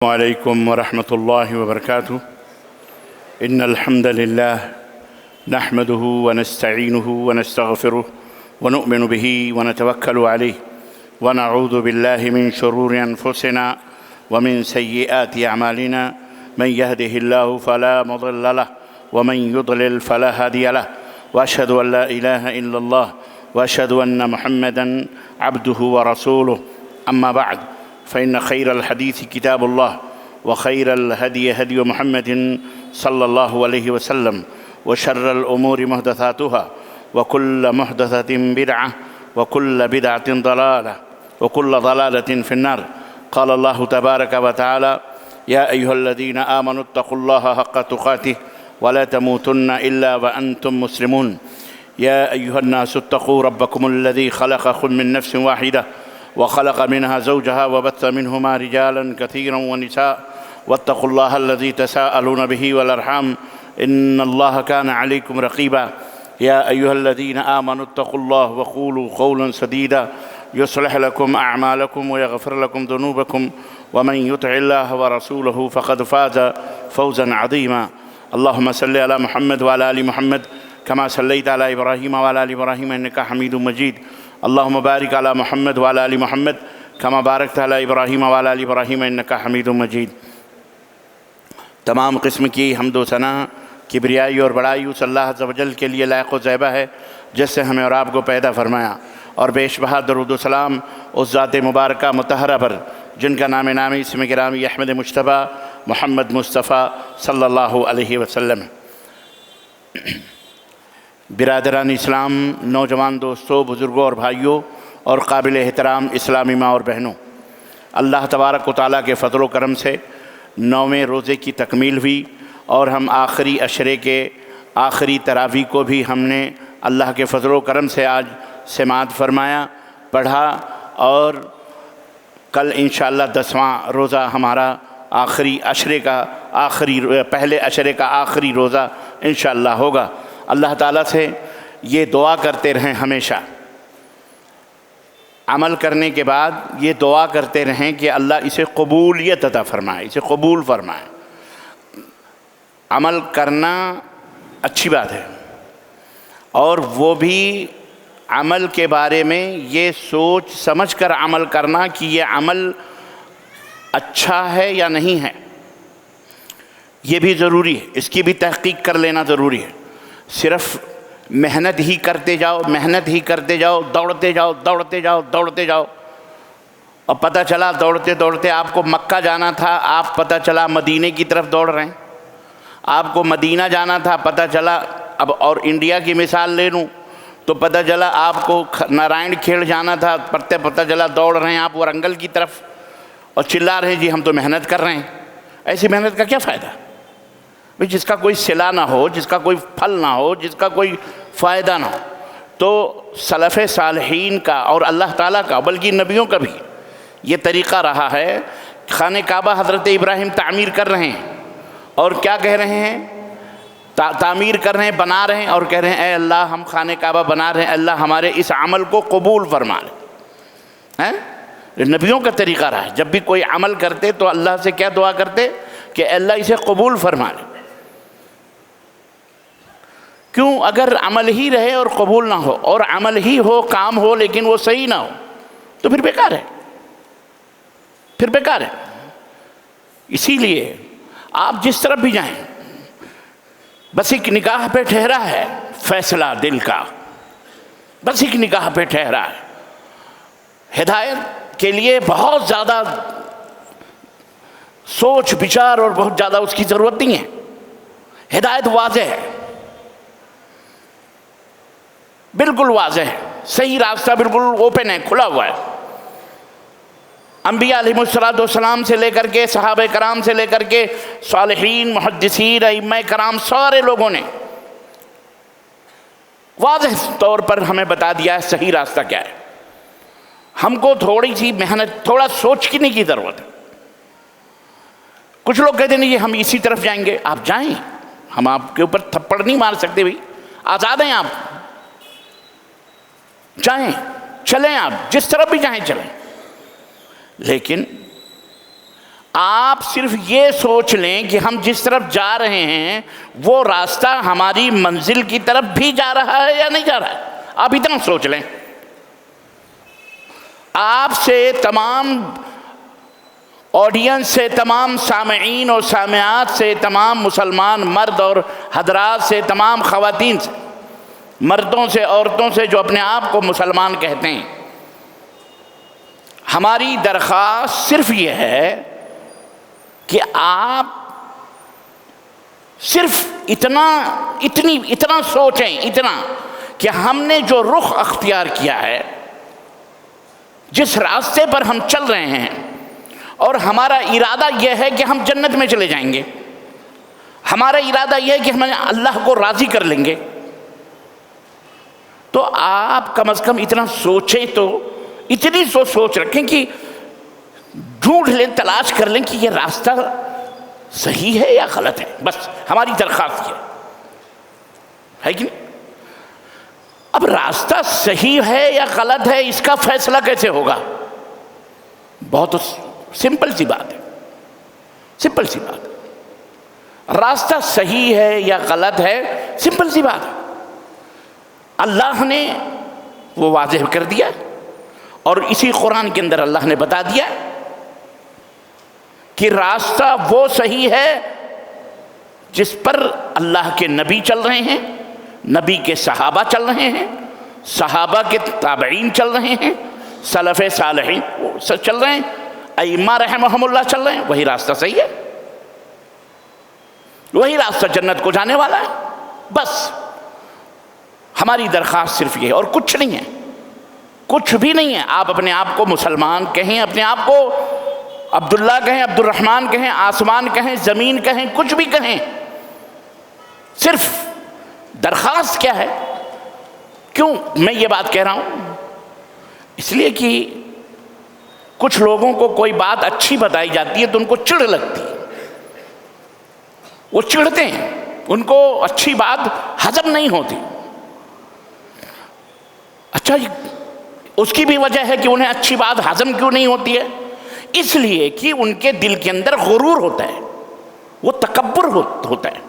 عليكم ورحمة الله وبركاته. إن الحمد لله نحمده ونستعينه ونستغفره ونؤمن به ونتوكل عليه ونعوذ بالله من شرور أنفسنا ومن سيئات أعمالنا. من يهده الله فلا مضل له ومن يضلل فلا هادي له، وأشهد أن لا إله إلا الله وأشهد أن محمدًا عبده ورسوله. أما بعد، فإن خير الحديث كتاب الله، وخير الهدي هدي محمد صلى الله عليه وسلم، وشر الأمور محدثاتها، وكل محدثة بدعة، وكل بدعة ضلالة، وكل ضلالة في النار. قال الله تبارك وتعالى: يا أيها الذين آمنوا اتقوا الله حق تقاته ولا تموتن إلا وأنتم مسلمون. يا أيها الناس اتقوا ربكم الذي خلقكم من نفس واحدة وخلق منها زوجها وبث منهما رجالا كثيرا ونساء، واتقوا الله الذي تساءلون به والأرحام إن الله كان عليكم رقيبا. يا أيها الذين آمنوا اتقوا الله وقولوا قولا سديدا يصلح لكم أعمالكم ويغفر لكم ذنوبكم، ومن يطع الله ورسوله فقد فاز فوزا عظيما. اللهم صل على محمد وعلى آل محمد كما صليت على إبراهيم وعلى آل إبراهيم إنك حميد مجيد. اللهم بارك على محمد وعلى آل محمد كما باركت على إبراهيم وعلى آل إبراهيم إنك حميد مجيد. تمام قسم کی حمد و ثنا، کبریائی اور بڑائی اس اللہ عز و جل کے لیے لائق و زیبہ ہے جس سے ہمیں اور آپ کو پیدا فرمایا، اور بیش بہا درود و سلام اس ذات مبارکہ مطہرہ پر جن کا نام نامی اسم گرامی احمد مجتبیٰ محمد مصطفیٰ صلی اللہ علیہ وسلم. برادران اسلام، نوجوان دوستوں، بزرگوں اور بھائیوں اور قابل احترام اسلامی ماں اور بہنوں، اللہ تبارک و تعالیٰ کے فضل و کرم سے 9ویں روزے کی تکمیل ہوئی، اور ہم آخری عشرے کے آخری تراویح کو بھی ہم نے اللہ کے فضل و کرم سے آج سماعت فرمایا، پڑھا، اور کل انشاءاللہ 10واں روزہ ہمارا آخری عشرے کا پہلے عشرے کا آخری روزہ انشاءاللہ ہوگا. اللہ تعالیٰ سے یہ دعا کرتے رہیں، ہمیشہ عمل کرنے کے بعد یہ دعا کرتے رہیں کہ اللہ اسے قبولیت عطا فرمائے، اسے قبول فرمائے. عمل کرنا اچھی بات ہے، اور وہ بھی عمل کے بارے میں یہ سوچ سمجھ کر عمل کرنا کہ یہ عمل اچھا ہے یا نہیں ہے، یہ بھی ضروری ہے، اس کی بھی تحقیق کر لینا ضروری ہے. صرف محنت ہی کرتے جاؤ، دوڑتے جاؤ، اور پتہ چلا دوڑتے دوڑتے آپ کو مکہ جانا تھا، آپ پتہ چلا مدینے کی طرف دوڑ رہے ہیں. آپ کو مدینہ جانا تھا، پتہ چلا اب اور انڈیا کی مثال لے لوں تو پتہ چلا آپ کو نارائن کھیڑ جانا تھا، پتہ چلا دوڑ رہے ہیں آپ ورنگل کی طرف اور چلا رہے ہیں جی ہم تو محنت کر رہے ہیں. ایسی محنت کا کیا فائدہ؟ جس کا کوئی صلہ نہ ہو، جس کا کوئی پھل نہ ہو، جس کا کوئی فائدہ نہ ہو. تو سلف صالحین کا اور اللہ تعالیٰ کا، بلکہ نبیوں کا بھی یہ طریقہ رہا ہے. خانہ کعبہ حضرت ابراہیم تعمیر کر رہے ہیں، اور کیا کہہ رہے ہیں؟ تعمیر کر رہے ہیں، بنا رہے ہیں، اور کہہ رہے ہیں اے اللہ ہم خانہ کعبہ بنا رہے ہیں، اللہ ہمارے اس عمل کو قبول فرما لے. نبیوں کا طریقہ رہا ہے، جب بھی کوئی عمل کرتے تو اللہ سے کیا دعا کرتے کہ اے اللہ اسے قبول فرما لے. کیوں؟ اگر عمل ہی رہے اور قبول نہ ہو، اور عمل ہی ہو، کام ہو، لیکن وہ صحیح نہ ہو تو پھر بیکار ہے. اسی لیے آپ جس طرف بھی جائیں، بس ایک نگاہ پہ ٹھہرا ہے فیصلہ دل کا، بس ایک نگاہ پہ ٹھہرا ہے. ہدایت کے لیے بہت زیادہ سوچ بچار اور بہت زیادہ اس کی ضرورت نہیں ہے. ہدایت واضح ہے، بالکل واضح ہے، صحیح راستہ بالکل اوپن ہے، کھلا ہوا ہے. انبیاء علیہ السلام سے لے کر کے صحابہ کرام سے لے کر کے صالحین، محدثین، ائمہ کرام، سارے لوگوں نے واضح طور پر ہمیں بتا دیا ہے صحیح راستہ کیا ہے. ہم کو تھوڑی سی محنت، تھوڑا سوچنے کی ضرورت ہے. کچھ لوگ کہتے ہیں یہ ہم اسی طرف جائیں گے. آپ جائیں، ہم آپ کے اوپر تھپڑ نہیں مار سکتے بھائی، آزاد ہیں آپ، جائیں، چلیں، آپ جس طرف بھی جائیں چلیں. لیکن آپ صرف یہ سوچ لیں کہ ہم جس طرف جا رہے ہیں وہ راستہ ہماری منزل کی طرف بھی جا رہا ہے یا نہیں جا رہا ہے، آپ اتنا سوچ لیں۔ آپ سے تمام آڈینس سے، تمام سامعین اور سامعات سے، تمام مسلمان مرد اور حضرات سے، تمام خواتین سے، مردوں سے، عورتوں سے جو اپنے آپ کو مسلمان کہتے ہیں، ہماری درخواست صرف یہ ہے کہ آپ صرف اتنا سوچیں، اتنا کہ ہم نے جو رخ اختیار کیا ہے، جس راستے پر ہم چل رہے ہیں، اور ہمارا ارادہ یہ ہے کہ ہم جنت میں چلے جائیں گے، ہمارا ارادہ یہ ہے کہ ہم اللہ کو راضی کر لیں گے، تو آپ کم از کم اتنا سوچیں، تو اتنی سوچ رکھیں کہ ڈھونڈ لیں، تلاش کر لیں کہ یہ راستہ صحیح ہے یا غلط ہے۔ بس ہماری درخواست یہ ہے کہ نہیں؟ اب راستہ صحیح ہے یا غلط ہے، اس کا فیصلہ کیسے ہوگا؟ بہت سمپل سی بات ہے، سمپل سی بات ہے۔ راستہ صحیح ہے یا غلط ہے، سمپل سی بات ہے، اللہ نے وہ واضح کر دیا، اور اسی قرآن کے اندر اللہ نے بتا دیا کہ راستہ وہ صحیح ہے جس پر اللہ کے نبی چل رہے ہیں، نبی کے صحابہ چل رہے ہیں، صحابہ کے تابعین چل رہے ہیں، سلف صالحین چل رہے ہیں، ائمہ رحمہم اللہ چل رہے ہیں، وہی راستہ صحیح ہے، وہی راستہ جنت کو جانے والا ہے۔ بس ہماری درخواست صرف یہ ہے، اور کچھ نہیں ہے، کچھ بھی نہیں ہے۔ آپ اپنے آپ کو مسلمان کہیں، اپنے آپ کو عبداللہ کہیں، عبد الرحمن کہیں، آسمان کہیں، زمین کہیں، کچھ بھی کہیں، صرف درخواست کیا ہے؟ کیوں میں یہ بات کہہ رہا ہوں؟ اس لیے کہ کچھ لوگوں کو کوئی بات اچھی بتائی جاتی ہے تو ان کو چڑ لگتی ہے، وہ چڑھتے ہیں، ان کو اچھی بات ہضم نہیں ہوتی۔ اچھا، اس کی بھی وجہ ہے کہ انہیں اچھی بات ہضم کیوں نہیں ہوتی ہے؟ اس لیے کہ ان کے دل کے اندر غرور ہوتا ہے، وہ تکبر ہوتا ہے،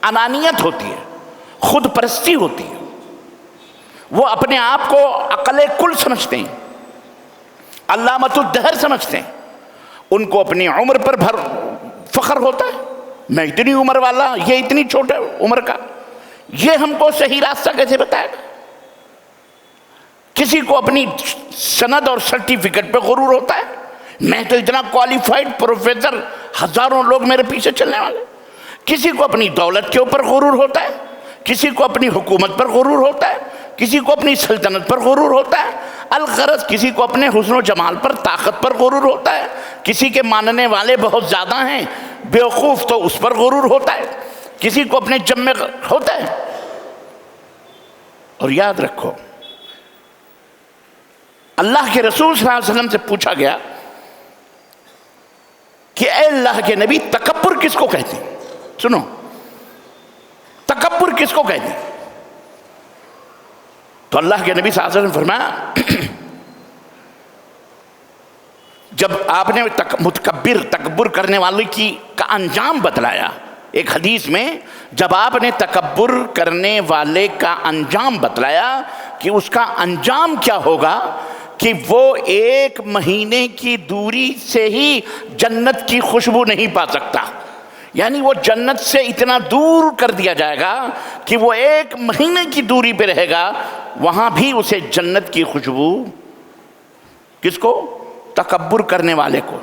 انانیت ہوتی ہے، خود پرستی ہوتی ہے، وہ اپنے آپ کو عقل کل سمجھتے ہیں، علامۃ الدہر سمجھتے ہیں، ان کو اپنی عمر پر فخر ہوتا ہے، میں اتنی عمر والا، یہ اتنی چھوٹے عمر کا، یہ ہم کو صحیح راستہ کیسے بتائے گا؟ کسی کو اپنی سند اور سرٹیفکیٹ پہ غرور ہوتا ہے، میں تو اتنا کوالیفائڈ پروفیسر، ہزاروں لوگ میرے پیچھے چلنے والے۔ کسی کو اپنی دولت کے اوپر غرور ہوتا ہے، کسی کو اپنی حکومت پر غرور ہوتا ہے، کسی کو اپنی سلطنت پر غرور ہوتا ہے، الغرض کسی کو اپنے حسن و جمال پر، طاقت پر غرور ہوتا ہے، کسی کے ماننے والے بہت زیادہ ہیں، بیوقوف تو اس پر غرور ہوتا ہے، کسی کو اپنے جم میں ہوتا ہے۔ اور یاد رکھو، اللہ کے رسول صلی اللہ علیہ وسلم سے پوچھا گیا کہ اے اللہ کے نبی، تکبر کس کو کہتے ہیں؟ سنو، تکبر کس کو کہتے ہیں؟ تو اللہ کے نبی صلی اللہ علیہ وسلم نے فرمایا، جب آپ نے تکبر کرنے والے کا انجام بتلایا، ایک حدیث میں جب آپ نے تکبر کرنے والے کا انجام بتلایا کہ اس کا انجام کیا ہوگا، کہ وہ 1 مہینے کی دوری سے ہی جنت کی خوشبو نہیں پا سکتا، یعنی وہ جنت سے اتنا دور کر دیا جائے گا کہ وہ 1 مہینے کی دوری پہ رہے گا، وہاں بھی اسے جنت کی خوشبو، کس کو؟ تکبر کرنے والے کو۔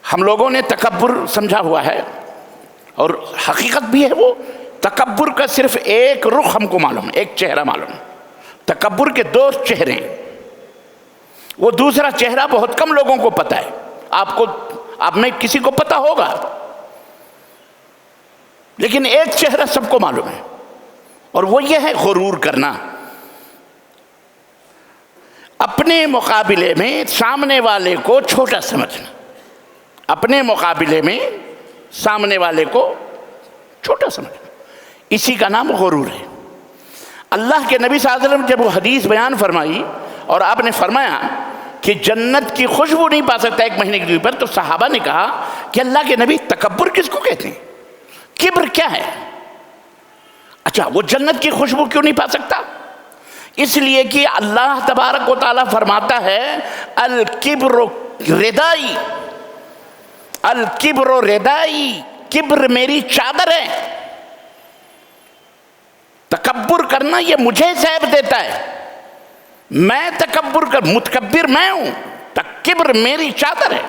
ہم لوگوں نے تکبر سمجھا ہوا ہے، اور حقیقت بھی ہے، وہ تکبر کا صرف ایک رخ ہم کو معلوم ہے، ایک چہرہ معلوم ہے۔ تکبر کے 2 چہرے ہیں، وہ دوسرا چہرہ بہت کم لوگوں کو پتہ ہے، آپ میں کسی کو پتہ ہوگا، لیکن ایک چہرہ سب کو معلوم ہے، اور وہ یہ ہے غرور کرنا، اپنے مقابلے میں سامنے والے کو چھوٹا سمجھنا، اپنے مقابلے میں سامنے والے کو چھوٹا سمجھنا، اسی کا نام غرور ہے۔ اللہ کے نبی صلی اللہ علیہ وسلم جب وہ حدیث بیان فرمائی اور آپ نے فرمایا کہ جنت کی خوشبو نہیں پا سکتا 1 مہینے کی دوری پر، تو صحابہ نے کہا کہ اللہ کے نبی تکبر کس کو کہتے ہیں؟ کبر کیا ہے؟ اچھا وہ جنت کی خوشبو کیوں نہیں پا سکتا؟ اس لیے کہ اللہ تبارک و تعالیٰ فرماتا ہے الکبر ردائی، الکبر ردائی، کبر میری چادر ہے۔ تکبر کرنا یہ مجھے عیب دیتا ہے، میں متکبر میں ہوں، کبر میری چادر ہے،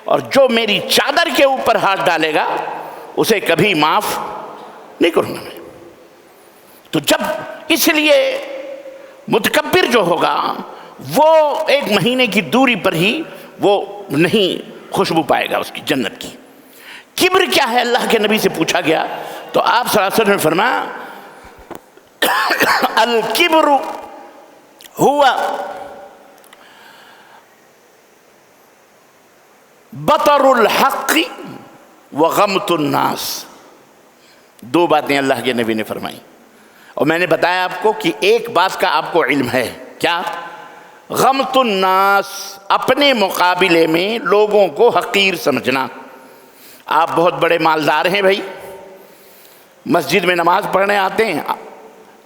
اور جو میری چادر کے اوپر ہاتھ ڈالے گا اسے کبھی معاف نہیں کروں گا میں۔ تو جب اس لیے متکبر جو ہوگا وہ 1 مہینے کی دوری پر ہی وہ نہیں خوشبو پائے گا اس کی جنت کی۔ کبر کیا ہے اللہ کے نبی سے پوچھا گیا تو آپ صلی اللہ علیہ وسلم نے فرمایا الکبر ہوا بطر الحق وغمت الناس۔ 2 باتیں اللہ کے نبی نے فرمائی، اور میں نے بتایا آپ کو کہ ایک بات کا آپ کو علم ہے، کیا؟ غمت الناس، اپنے مقابلے میں لوگوں کو حقیر سمجھنا۔ آپ بہت بڑے مالدار ہیں بھائی، مسجد میں نماز پڑھنے آتے ہیں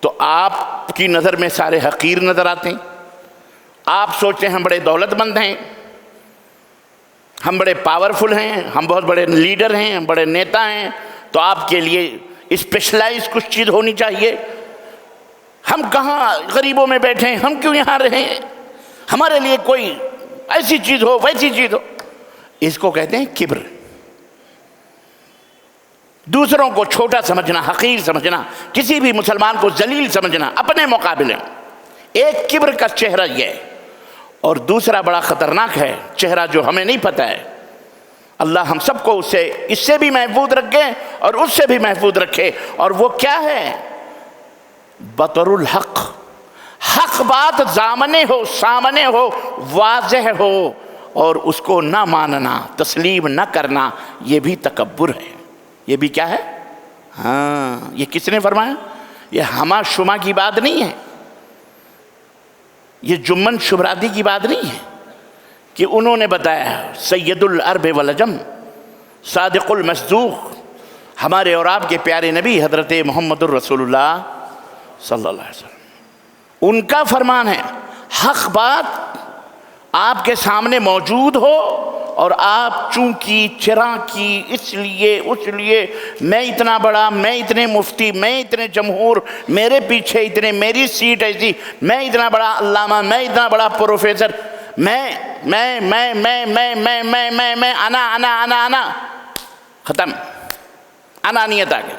تو آپ کی نظر میں سارے حقیر نظر آتے ہیں، آپ سوچتے ہیں ہم بڑے دولت مند ہیں، ہم بڑے پاورفل ہیں، ہم بہت بڑے لیڈر ہیں، ہم بڑے نیتا ہیں، تو آپ کے لیے اسپیشلائز کچھ چیز ہونی چاہیے۔ ہم کہاں غریبوں میں بیٹھے ہیں، ہم کیوں یہاں رہیں، ہمارے لیے کوئی ایسی چیز ہو ویسی چیز ہو۔ اس کو کہتے ہیں کبر، دوسروں کو چھوٹا سمجھنا، حقیر سمجھنا، کسی بھی مسلمان کو ذلیل سمجھنا اپنے مقابلے میں۔ ایک کبر کا چہرہ یہ ہے، اور دوسرا بڑا خطرناک ہے چہرہ جو ہمیں نہیں پتہ ہے۔ اللہ ہم سب کو اس سے بھی محفوظ رکھے اور اس سے بھی محفوظ رکھے، اور وہ کیا ہے؟ بطر الحق، حق بات سامنے ہو، واضح ہو، اور اس کو نہ ماننا، تسلیم نہ کرنا، یہ بھی تکبر ہے۔ یہ بھی کیا ہے؟ ہاں، یہ کس نے فرمایا؟ یہ ہما شما کی بات نہیں ہے، یہ جمن شبرادی کی بات نہیں ہے کہ انہوں نے بتایا۔ سید العرب والعجم، صادق المصدوق، ہمارے اور آپ کے پیارے نبی حضرت محمد الرسول اللہ صلی اللہ علیہ وسلم، ان کا فرمان ہے حق بات آپ کے سامنے موجود ہو، اور آپ چونکہ چراغ کی اس لیے میں اتنا بڑا، میں اتنے مفتی، میں اتنے جمہور، میرے پیچھے اتنے، میری سیٹ ایسی، میں اتنا بڑا علامہ، میں اتنا بڑا پروفیسر، میں انا ختم، انانیت آ گئی۔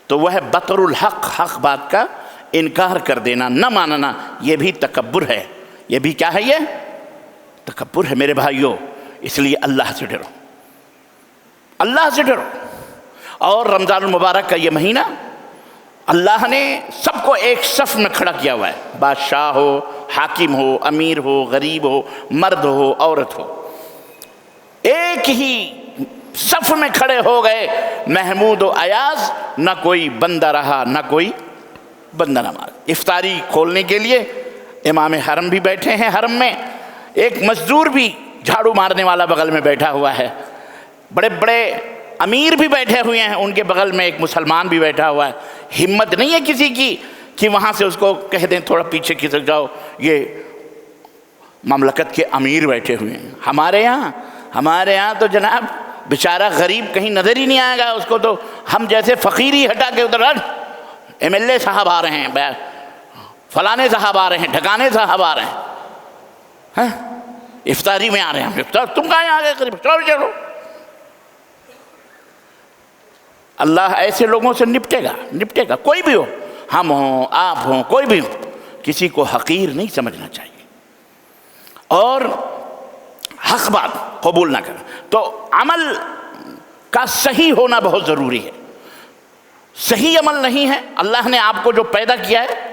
تو وہ ہے بطر الحق، حق بات کا انکار کر دینا، نہ ماننا، یہ بھی تکبر ہے۔ یہ بھی کیا ہے؟ یہ تکبر ہے میرے بھائیوں۔ اس لیے اللہ سے ڈرو، اللہ سے ڈرو۔ اور رمضان المبارک کا یہ مہینہ اللہ نے سب کو ایک صف میں کھڑا کیا ہوا ہے، بادشاہ ہو، حاکم ہو، امیر ہو، غریب ہو، مرد ہو، عورت ہو، ایک ہی صف میں کھڑے ہو گئے، محمود و ایاز، نہ کوئی بندہ رہا، نہ کوئی بندہ نماز۔ افطاری کھولنے کے لیے امام حرم بھی بیٹھے ہیں حرم میں، ایک مزدور بھی جھاڑو مارنے والا بغل میں بیٹھا ہوا ہے، بڑے بڑے امیر بھی بیٹھے ہوئے ہیں، ان کے بغل میں ایک مسلمان بھی بیٹھا ہوا ہے۔ ہمت نہیں ہے کسی کی کہ وہاں سے اس کو کہہ دیں تھوڑا پیچھے کھسک جاؤ، یہ مملکت کے امیر بیٹھے ہوئے ہیں۔ ہمارے یہاں تو جناب بیچارہ غریب کہیں نظر ہی نہیں آئے گا، اس کو تو ہم جیسے فقیری ہٹا کے ادھر MLA صاحب آ رہے ہیں، فلانے صاحب آ رہے ہیں، ڈھکانے صاحب آ رہے ہیں، افطاری میں آ رہے ہیں، تم کہاں آ گئے قریب، چلو۔ اللہ ایسے لوگوں سے نپٹے گا، کوئی بھی ہو، ہم ہوں، آپ ہوں، کوئی بھی ہو، کسی کو حقیر نہیں سمجھنا چاہیے، اور حق بات قبول نہ کرنا۔ تو عمل کا صحیح ہونا بہت ضروری ہے۔ صحیح عمل نہیں ہے، اللہ نے آپ کو جو پیدا کیا ہے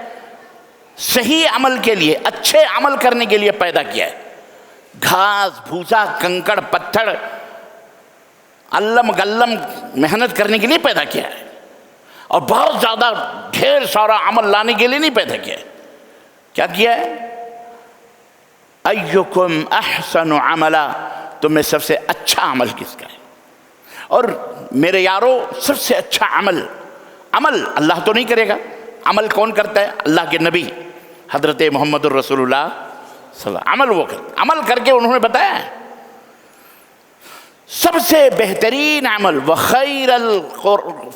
صحیح عمل کے لیے، اچھے عمل کرنے کے لیے پیدا کیا ہے۔ گھاس بھوسا، کنکڑ پتھر، علم گلم محنت کرنے کے لیے پیدا کیا ہے، اور بہت زیادہ ڈھیر سارا عمل لانے کے لیے نہیں پیدا کیا ہے۔ کیا کیا ہے؟ ایکم احسن عملا، تم میں سب سے اچھا عمل کس کا ہے؟ اور میرے یارو، سب سے اچھا عمل اللہ تو نہیں کرے گا، عمل کون کرتا ہے؟ اللہ کے نبی حضرت محمد الرسول اللہ صلی اللہ علیہ وسلم عمل وہ کرتے، عمل کر کے انہوں نے بتایا ہے سب سے بہترین عمل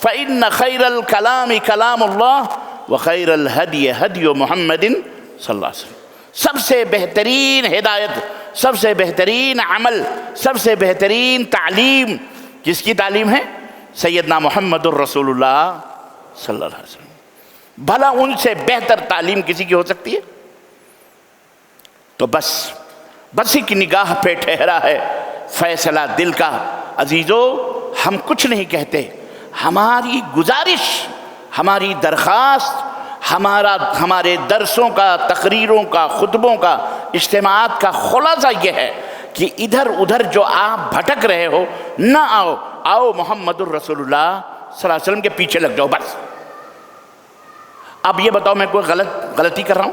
فإن خیر الکلام کلام اللہ وخیر الہدی ہدی محمد صلی اللہ علیہ وسلم، سب سے بہترین ہدایت، سب سے بہترین عمل، سب سے بہترین تعلیم جس کی تعلیم ہے؟ سیدنا محمد الرسول اللہ صلی اللہ علیہ وسلم۔ بھلا ان سے بہتر تعلیم کسی کی ہو سکتی ہے؟ تو بس کی نگاہ پہ ٹھہرا ہے فیصلہ دل کا۔ عزیزو، ہم کچھ نہیں کہتے، ہماری گزارش، ہماری درخواست، ہمارے درسوں کا، تقریروں کا، خطبوں کا، اجتماعات کا خلاصہ یہ ہے کہ ادھر ادھر جو آپ بھٹک رہے ہو نہ آؤ محمد الرسول اللہ صلی اللہ علیہ وسلم کے پیچھے لگ جاؤ بس۔ اب یہ بتاؤ، میں کوئی غلطی کر رہا ہوں؟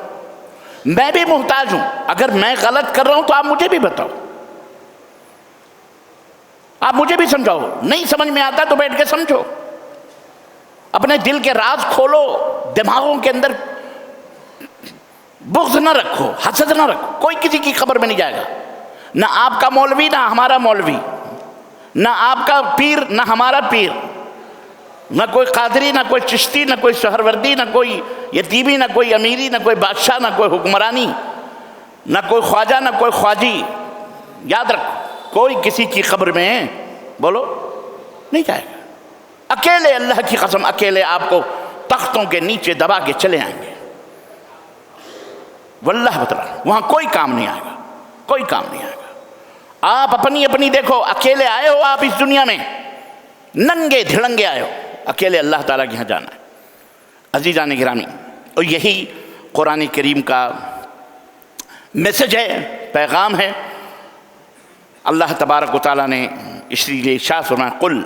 میں بھی محتاج ہوں، اگر میں غلط کر رہا ہوں تو آپ مجھے بھی بتاؤ، آپ مجھے بھی سمجھاؤ۔ نہیں سمجھ میں آتا تو بیٹھ کے سمجھو، اپنے دل کے راز کھولو، دماغوں کے اندر بغض نہ رکھو، حسد نہ رکھو، کوئی کسی کی خبر میں نہیں جائے گا، نہ آپ کا مولوی نہ ہمارا مولوی، نہ آپ کا پیر نہ ہمارا پیر، نہ کوئی قادری نہ کوئی چشتی نہ کوئی سہروردی نہ کوئی یتیمی نہ کوئی امیری نہ کوئی بادشاہ نہ کوئی حکمرانی نہ کوئی خواجہ نہ کوئی خواجی۔ یاد رکھو، کوئی کسی کی خبر میں بولو نہیں جائے گا، اکیلے اللہ کی قسم اکیلے آپ کو تختوں کے نیچے دبا کے چلے آئیں گے، واللہ بتلا وہاں کوئی کام نہیں آئے گا، کوئی کام نہیں آئے گا۔ آپ اپنی دیکھو، اکیلے آئے ہو آپ اس دنیا میں، ننگے دھڑنگے آئے ہو، اکیلے اللہ تعالیٰ کے یہاں جانا ہے۔ عزیزان گرامی، اور یہی قرآن کریم کا میسج ہے، پیغام ہے۔ اللہ تبارک و تعالیٰ نے اس لیے ارشاد فرمایا، قل،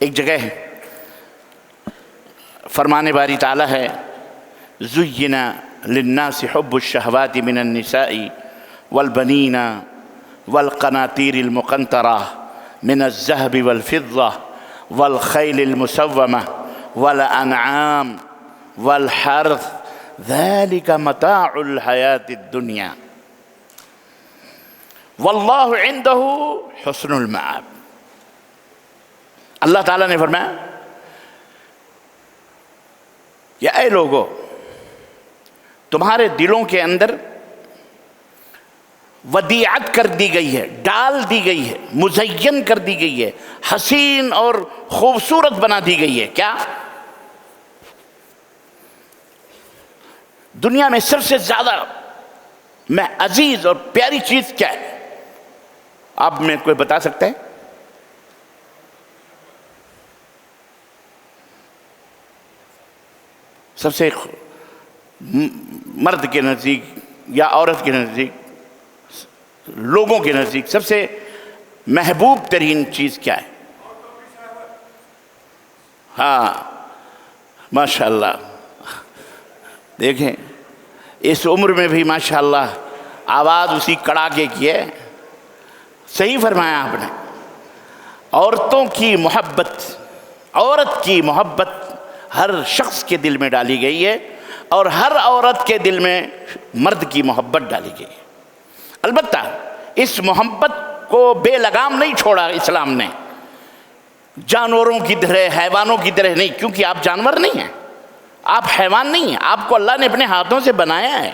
ایک جگہ فرمانے باری تعالیٰ ہے، زُيِّنَ لِلنَّاسِ حُبُّ الشَّهَوَاتِ مِنَ النِّسَاءِ وَالْبَنِينَ وَالْقَنَاطِيرِ الْمُقَنطَرَةِ مِنَ الذَّهَبِ وَالْفِضَّةِ وَالْخَيْلِ الْمُسَوَّمَةِ وَالْأَنْعَامِ وَالْحَرْثِ ذَلِكَ مَتَاعُ الْحَيَاةِ الدُّنْيَا وَاللَّهُ عِنْدَهُ حُسْنُ الْمَآبِ۔ اللہ تعالیٰ نے فرمایا کہ اے لوگو، تمہارے دلوں کے اندر ودیعت کر دی گئی ہے، ڈال دی گئی ہے، مزین کر دی گئی ہے، حسین اور خوبصورت بنا دی گئی ہے۔ کیا؟ دنیا میں سب سے زیادہ میں عزیز اور پیاری چیز کیا ہے؟ آپ میں کوئی بتا سکتا ہے؟ سب سے مرد کے نزدیک یا عورت کے نزدیک، لوگوں کے نزدیک سب سے محبوب ترین چیز کیا ہے؟ ہاں، ماشاءاللہ، دیکھیں اس عمر میں بھی ماشاءاللہ آواز اسی کڑاکے کی ہے۔ صحیح فرمایا آپ نے، عورتوں کی محبت، عورت کی محبت ہر شخص کے دل میں ڈالی گئی ہے، اور ہر عورت کے دل میں مرد کی محبت ڈالی گئی ہے۔ البتہ اس محبت کو بے لگام نہیں چھوڑا اسلام نے، جانوروں کی طرح، حیوانوں کی طرح نہیں، کیونکہ آپ جانور نہیں ہیں، آپ حیوان نہیں ہیں، آپ کو اللہ نے اپنے ہاتھوں سے بنایا ہے،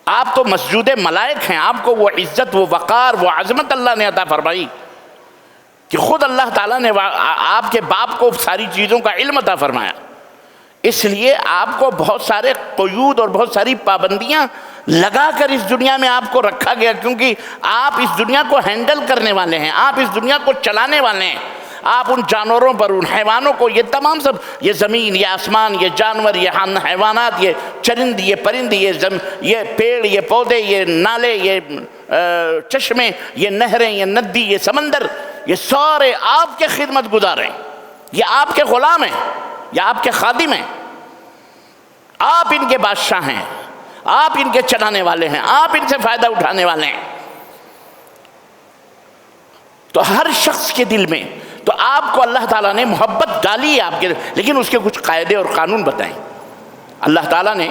آپ تو مسجود ملائک ہیں، آپ کو وہ عزت، وہ وقار، وہ عظمت اللہ نے عطا فرمائی کہ خود اللہ تعالیٰ نے آپ کے باپ کو ساری چیزوں کا علم عطا فرمایا۔ اس لیے آپ کو بہت سارے قیود اور بہت ساری پابندیاں لگا کر اس دنیا میں آپ کو رکھا گیا، کیونکہ آپ اس دنیا کو ہینڈل کرنے والے ہیں، آپ اس دنیا کو چلانے والے ہیں۔ آپ ان جانوروں پر، ان حیوانوں کو، یہ تمام سب، یہ زمین، یہ آسمان، یہ جانور، یہ حیوانات، یہ چرند، یہ پرند، یہ پیڑ، یہ پودے، یہ نالے، یہ چشمے، یہ نہریں، یہ ندی، یہ سمندر، یہ سارے آپ کے خدمت گزار ہیں، یہ آپ کے غلام ہیں، یہ آپ کے خادم ہیں، آپ ان کے بادشاہ ہیں۔ آپ ان کے چلانے والے ہیں، آپ ان سے فائدہ اٹھانے والے ہیں۔ تو ہر شخص کے دل میں تو آپ کو اللہ تعالیٰ نے محبت ڈالی ہے آپ کے، لیکن اس کے کچھ قاعدے اور قانون بتائیں۔ اللہ تعالیٰ نے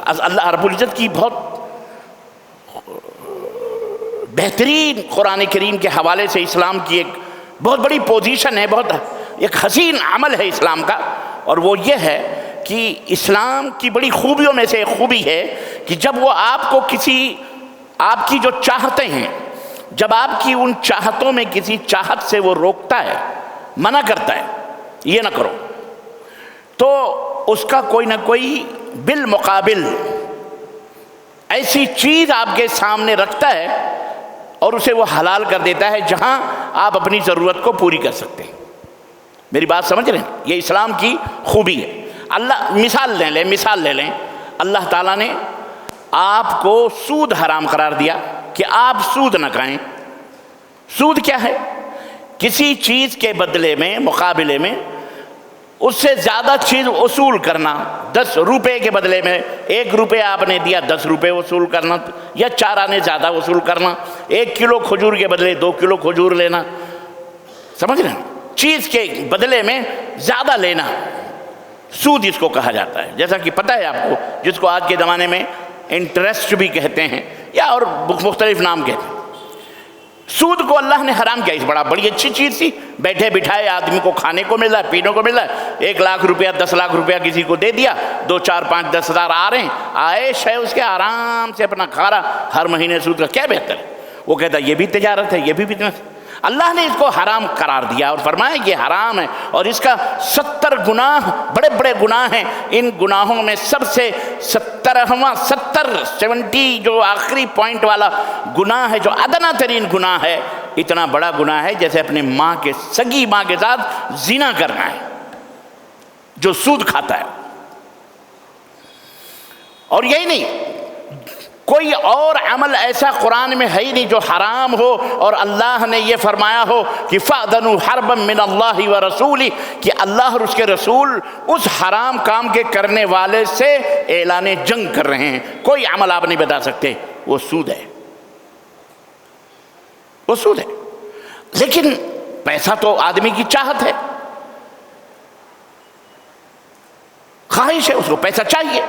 اللہ رب العزت کی بہت بہترین قرآن کریم کے حوالے سے اسلام کی ایک بہت بڑی پوزیشن ہے، بہت ایک حسین عمل ہے اسلام کا، اور وہ یہ ہے کہ اسلام کی بڑی خوبیوں میں سے ایک خوبی ہے کہ جب وہ آپ کو آپ کی جو چاہتے ہیں، جب آپ کی ان چاہتوں میں کسی چاہت سے وہ روکتا ہے، منع کرتا ہے یہ نہ کرو، تو اس کا کوئی نہ کوئی بالمقابل ایسی چیز آپ کے سامنے رکھتا ہے اور اسے وہ حلال کر دیتا ہے جہاں آپ اپنی ضرورت کو پوری کر سکتے ہیں۔ میری بات سمجھ رہے ہیں؟ یہ اسلام کی خوبی ہے۔ مثال لے لیں، اللہ تعالیٰ نے آپ کو سود حرام قرار دیا کہ آپ سود نہ کھائیں۔ سود کیا ہے؟ کسی چیز کے بدلے میں، مقابلے میں اس سے زیادہ چیز وصول کرنا۔ 10 روپے کے بدلے میں 1 روپے آپ نے دیا، 10 روپے وصول کرنا، یا 4 آنے زیادہ وصول کرنا۔ 1 کلو کھجور کے بدلے 2 کلو کھجور لینا، سمجھ رہے ہیں؟ چیز کے بدلے میں زیادہ لینا، سود اس کو کہا جاتا ہے۔ جیسا کہ پتہ ہے آپ کو، جس کو آج کے زمانے میں انٹرسٹ بھی کہتے ہیں یا اور مختلف نام کہتے ہیں۔ سود کو اللہ نے حرام کیا، اس بڑی اچھی چیز تھی، بیٹھے بٹھائے آدمی کو کھانے کو مل رہا ہے، پینے کو مل رہا ہے۔ 1 لاکھ روپیہ 10 لاکھ روپیہ کسی کو دے دیا، 2 4 5 10 ہزار آ رہے ہیں، عائش ہے اس کے، آرام سے اپنا کھا رہا، ہر مہینے سود کا کیا بہتر ہے؟ وہ کہتا ہے یہ بھی تجارت ہے، یہ بھی بزنس۔ اللہ نے اس کو حرام قرار دیا اور فرمایا یہ حرام ہے، اور اس کا 70 گناہ، بڑے بڑے گناہ ہیں۔ ان گناہوں میں سب سے 70 جو آخری پوائنٹ والا گناہ ہے، جو ادنا ترین گناہ ہے، اتنا بڑا گناہ ہے جیسے اپنے سگی ماں کے ساتھ زنا کرنا ہے، جو سود کھاتا ہے۔ اور یہی نہیں، کوئی اور عمل ایسا قرآن میں ہے ہی نہیں جو حرام ہو اور اللہ نے یہ فرمایا ہو کہ فَأْذَنُوا حَرْبًا مِّنَ اللَّهِ وَرَسُولِهِ، کہ اللہ اور اس کے رسول اس حرام کام کے کرنے والے سے اعلان جنگ کر رہے ہیں۔ کوئی عمل آپ نہیں بتا سکتے، وہ سود ہے، وہ سود ہے۔ لیکن پیسہ تو آدمی کی چاہت ہے، خواہش ہے، اس کو پیسہ چاہیے،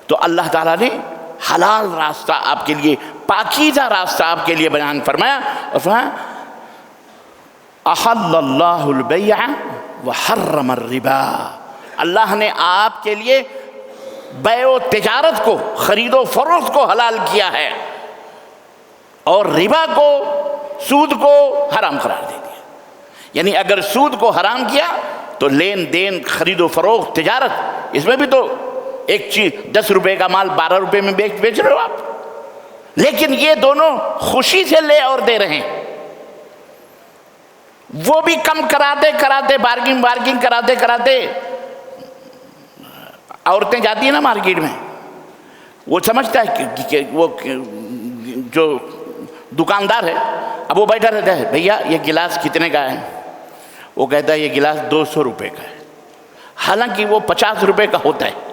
تو اللہ تعالیٰ نے حلال راستہ آپ کے لیے، پاکیزہ راستہ آپ کے لیے بیان فرمایا، اور فرمایا احل اللہ البیع وحرم الربا، اللہ نے آپ کے لیے بیع و تجارت کو، خرید و فروخت کو حلال کیا ہے، اور ربا کو، سود کو حرام قرار دے دیا۔ یعنی اگر سود کو حرام کیا تو لین دین، خرید و فروخت، تجارت، اس میں بھی تو ایک چیز 10 روپے کا مال 12 روپے میں بیچ رہے ہو آپ، لیکن یہ دونوں خوشی سے لے اور دے رہے ہیں۔ وہ بھی کم کراتے بارگنگ کراتے عورتیں جاتی ہیں نا مارکیٹ میں، وہ سمجھتا ہے کہ وہ جو دکاندار ہے، اب وہ بیٹھا رہتا ہے، بھیا یہ گلاس کتنے کا ہے؟ وہ کہتا ہے یہ گلاس 200 روپے کا ہے، حالانکہ وہ 50 روپے کا ہوتا ہے،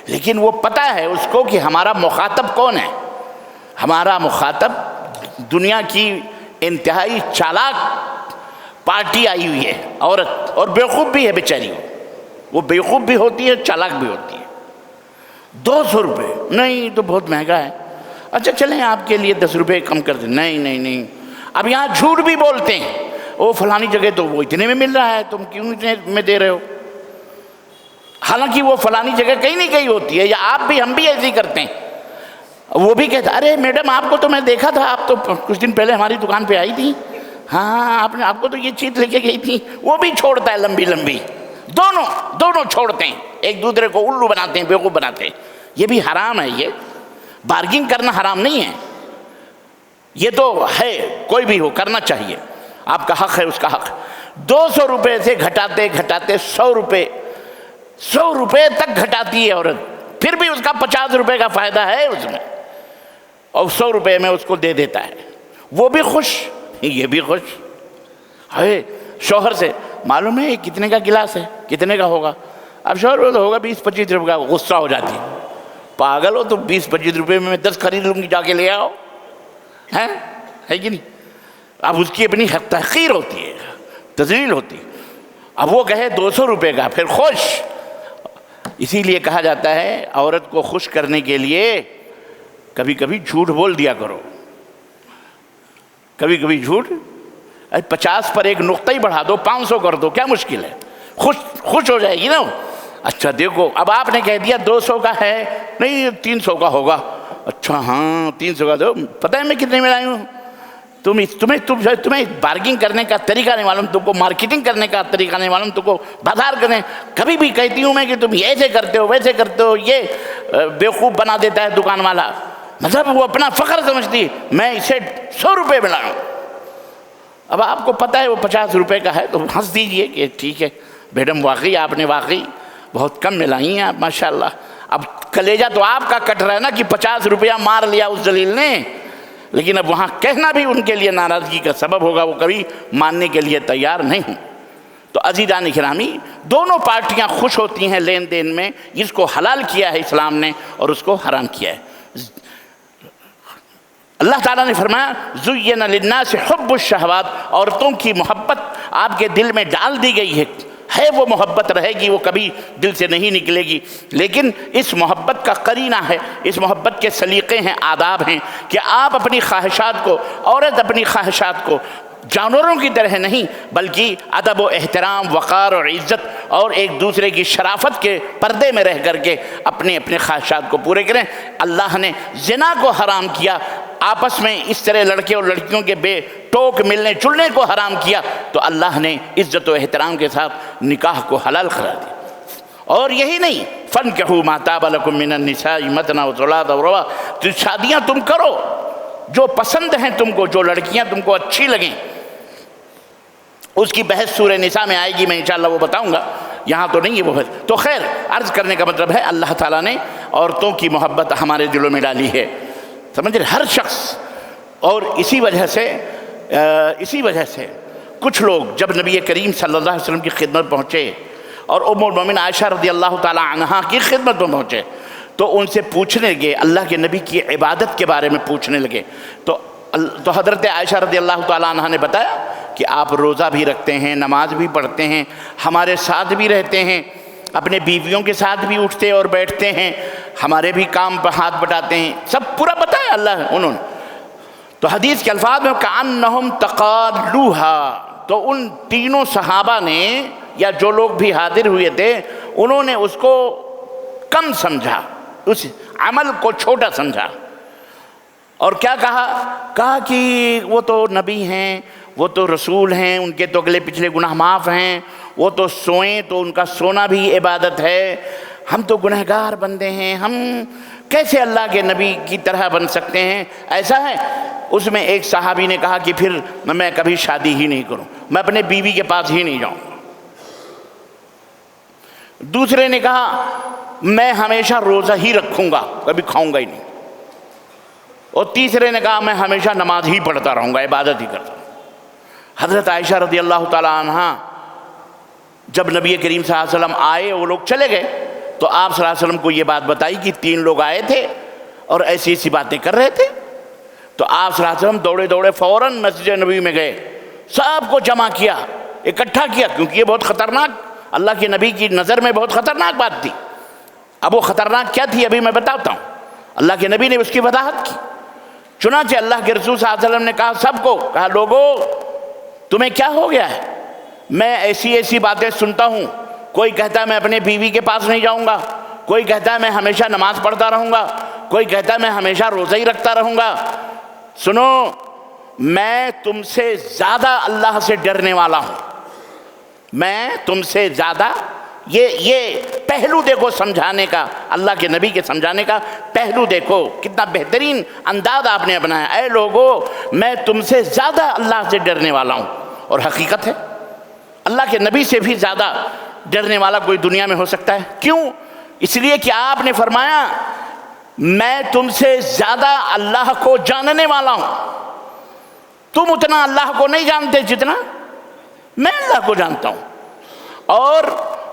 لیکن وہ پتہ ہے اس کو کہ ہمارا مخاطب کون ہے۔ ہمارا مخاطب دنیا کی انتہائی چالاک پارٹی آئی ہوئی ہے، عورت، اور بیوقوف بھی ہے بیچاری، وہ بیوقوف بھی ہوتی ہے، چالاک بھی ہوتی ہے۔ 200 روپے نہیں تو بہت مہنگا ہے، اچھا چلیں آپ کے لیے 10 روپے کم کر دیں۔ نہیں، اب یہاں جھوٹ بھی بولتے ہیں، وہ فلانی جگہ تو وہ اتنے میں مل رہا ہے، تم کیوں اتنے میں دے رہے ہو؟ حالانکہ وہ فلانی جگہ کہیں نہیں کہیں ہوتی ہے، یا ہم بھی ایسے ہی کرتے ہیں۔ وہ بھی کہتا ہے ارے میڈم آپ کو تو میں دیکھا تھا، آپ تو کچھ دن پہلے ہماری دکان پہ آئی تھی، ہاں آپ کو تو یہ چیز لے کے گئی تھی۔ وہ بھی چھوڑتا ہے لمبی، دونوں چھوڑتے ہیں، ایک دوسرے کو الو بناتے ہیں، بیوقوف بناتے ہیں۔ یہ بھی حرام ہے، یہ بارگنگ کرنا حرام نہیں ہے، یہ تو ہے، کوئی بھی ہو کرنا چاہیے، آپ کا حق ہے، اس کا حق۔ 200 روپے سے گھٹاتے 100 روپے تک گھٹاتی ہے عورت، پھر بھی اس کا 50 روپے کا فائدہ ہے اس میں، اور 100 روپے میں اس کو دے دیتا ہے۔ وہ بھی خوش، یہ بھی خوش ہے۔ شوہر سے معلوم ہے یہ کتنے کا گلاس ہے، کتنے کا ہوگا؟ اب شوہر ہوگا 20-25 روپے کا، غصہ ہو جاتی ہے، پاگل ہو تو 20-25 روپے میں 10 خرید لوں گی، جا کے لے آؤ، ہے کہ نہیں؟ اب اس کی اپنی تحقیر ہوتی ہے، تذلیل ہوتی ہے۔ اب وہ کہے 200 روپے کا، پھر خوش۔ اسی لیے کہا جاتا ہے عورت کو خوش کرنے کے لیے کبھی کبھی جھوٹ بول دیا کرو، کبھی کبھی جھوٹ۔ 50 پر ایک نقطہ ہی بڑھا دو، 500 کر دو، کیا مشکل ہے؟ خوش ہو جائے گی نا۔ اچھا دیکھو، اب آپ نے کہہ دیا 200 کا ہے، نہیں 300 کا ہوگا۔ اچھا ہاں 300 کا دو، پتہ ہے میں کتنے میں لائی ہوں؟ تمہیں بارگنگ کرنے کا طریقہ نہیں معلوم، تم کو مارکیٹنگ کرنے کا طریقہ نہیں معلوم، تم کو بازار کرنے۔ کبھی بھی کہتی ہوں میں کہ تم ایسے کرتے ہو ویسے کرتے ہو، یہ بیوقوف بنا دیتا ہے دکان والا، مطلب وہ اپنا فخر سمجھتی میں اسے 100 روپے میں لاؤں۔ اب آپ کو پتہ ہے وہ 50 روپے کا ہے تو ہنس دیجئے کہ ٹھیک ہے میڈم، واقعی آپ نے واقعی بہت کم میں لائی ہیں آپ، ماشاءاللہ۔ اب کلیجہ تو آپ کا کٹ رہا ہے نا کہ 50 روپیہ مار لیا اس ذلیل نے، لیکن اب وہاں کہنا بھی ان کے لیے ناراضگی کا سبب ہوگا، وہ کبھی ماننے کے لیے تیار نہیں ہوں۔ تو عزیزان گرامی، دونوں پارٹیاں خوش ہوتی ہیں لین دین میں، جس کو حلال کیا ہے اسلام نے اور اس کو حرام کیا ہے۔ اللہ تعالیٰ نے فرمایا زُيِّنَ لِلنَّاسِ حُبُّ الشَّهَوَاتِ، عورتوں کی محبت آپ کے دل میں ڈال دی گئی ہے، وہ محبت رہے گی، وہ کبھی دل سے نہیں نکلے گی، لیکن اس محبت کا قرینہ ہے، اس محبت کے سلیقے ہیں، آداب ہیں کہ آپ اپنی خواہشات کو، عورت اپنی خواہشات کو جانوروں کی طرح نہیں بلکہ ادب و احترام، وقار اور عزت اور ایک دوسرے کی شرافت کے پردے میں رہ کر کے اپنے خواہشات کو پورے کریں۔ اللہ نے زنا کو حرام کیا، آپس میں اس طرح لڑکے اور لڑکیوں کے بے ٹوک ملنے جلنے کو حرام کیا، تو اللہ نے عزت و احترام کے ساتھ نکاح کو حلال قرار دیا۔ اور یہی نہیں، فَانْكِحُوا مَا طَابَ لَكُم مِّنَ النِّسَاءِ مَثْنَىٰ وَثُلَاثَ وَرُبَاعَ، تو شادیاں تم کرو جو پسند ہیں تم کو، جو لڑکیاں تم کو اچھی لگیں۔ اس کی بحث سورہ نساء میں آئے گی، میں انشاءاللہ وہ بتاؤں گا، یہاں تو نہیں ہے وہ بحث۔ تو خیر، عرض کرنے کا مطلب ہے اللہ تعالیٰ نے عورتوں کی محبت ہمارے دلوں میں ڈالی ہے، سمجھ رہے ہر شخص۔ اور اسی وجہ سے کچھ لوگ جب نبی کریم صلی اللہ علیہ وسلم کی خدمت پہنچے اور ام المومنین عائشہ رضی اللہ تعالی عنہا کی خدمت میں پہنچے تو ان سے پوچھنے لگے، اللہ کے نبی کی عبادت کے بارے میں پوچھنے لگے۔ تو حضرت عائشہ رضی اللہ تعالی عنہا نے بتایا کہ آپ روزہ بھی رکھتے ہیں، نماز بھی پڑھتے ہیں، ہمارے ساتھ بھی رہتے ہیں، اپنے بیویوں کے ساتھ بھی اٹھتے اور بیٹھتے ہیں، ہمارے بھی کام پر ہاتھ بٹاتے ہیں، سب پورا بتایا اللہ انہوں نے۔ تو حدیث کے الفاظ میں کأنہم تقالوها، تو ان تینوں صحابہ نے یا جو لوگ بھی حاضر ہوئے تھے انہوں نے اس کو کم سمجھا، اس عمل کو چھوٹا سمجھا، اور کیا کہا کہ وہ تو نبی ہیں، وہ تو رسول ہیں، ان کے تو اگلے پچھلے گناہ معاف ہیں، وہ تو سوئیں تو ان کا سونا بھی عبادت ہے، ہم تو گنہگار بندے ہیں، ہم کیسے اللہ کے نبی کی طرح بن سکتے ہیں؟ ایسا ہے۔ اس میں ایک صحابی نے کہا کہ پھر میں کبھی شادی ہی نہیں کروں، میں اپنے بیوی کے پاس ہی نہیں جاؤں۔ دوسرے نے کہا میں ہمیشہ روزہ ہی رکھوں گا، کبھی کھاؤں گا ہی نہیں۔ اور تیسرے نے کہا میں ہمیشہ نماز ہی پڑھتا رہوں گا، عبادت ہی کرتا رہوں۔ حضرت عائشہ رضی اللہ تعالی عنہا جب نبی کریم صلی اللہ علیہ وسلم آئے، وہ لوگ چلے گئے، تو آپ صلی اللہ علیہ وسلم کو یہ بات بتائی کہ 3 لوگ آئے تھے اور ایسی ایسی باتیں کر رہے تھے۔ تو آپ صلی اللہ علیہ وسلم دوڑے دوڑے فوراً مسجد نبوی میں گئے، سب کو جمع کیا، اکٹھا کیا، کیونکہ یہ بہت خطرناک، اللہ کے نبی کی نظر میں بہت خطرناک بات تھی۔ اب وہ خطرناک کیا تھی ابھی میں بتاتا ہوں۔ اللہ کے نبی نے اس کی وضاحت کی۔ چنانچہ اللہ کے رسول صلی اللہ علیہ وسلم نے کہا سب کو، کہا لوگو تمہیں کیا ہو گیا ہے؟ میں ایسی ایسی باتیں سنتا ہوں، کوئی کہتا ہے میں اپنے بیوی کے پاس نہیں جاؤں گا، کوئی کہتا ہے میں ہمیشہ نماز پڑھتا رہوں گا، کوئی کہتا ہے میں ہمیشہ روزہ ہی رکھتا رہوں گا۔ سنو، میں تم سے زیادہ اللہ سے ڈرنے والا ہوں، میں تم سے زیادہ، یہ پہلو دیکھو سمجھانے کا، اللہ کے نبی کے سمجھانے کا پہلو دیکھو، کتنا بہترین انداز آپ نے اپنایا۔ اے لوگو، میں تم سے زیادہ اللہ سے ڈرنے والا ہوں، اور حقیقت ہے اللہ کے نبی سے بھی زیادہ ڈرنے والا کوئی دنیا میں ہو سکتا ہے؟ کیوں؟ اس لیے کہ آپ نے فرمایا میں تم سے زیادہ اللہ کو جاننے والا ہوں، تم اتنا اللہ کو نہیں جانتے جتنا میں اللہ کو جانتا ہوں، اور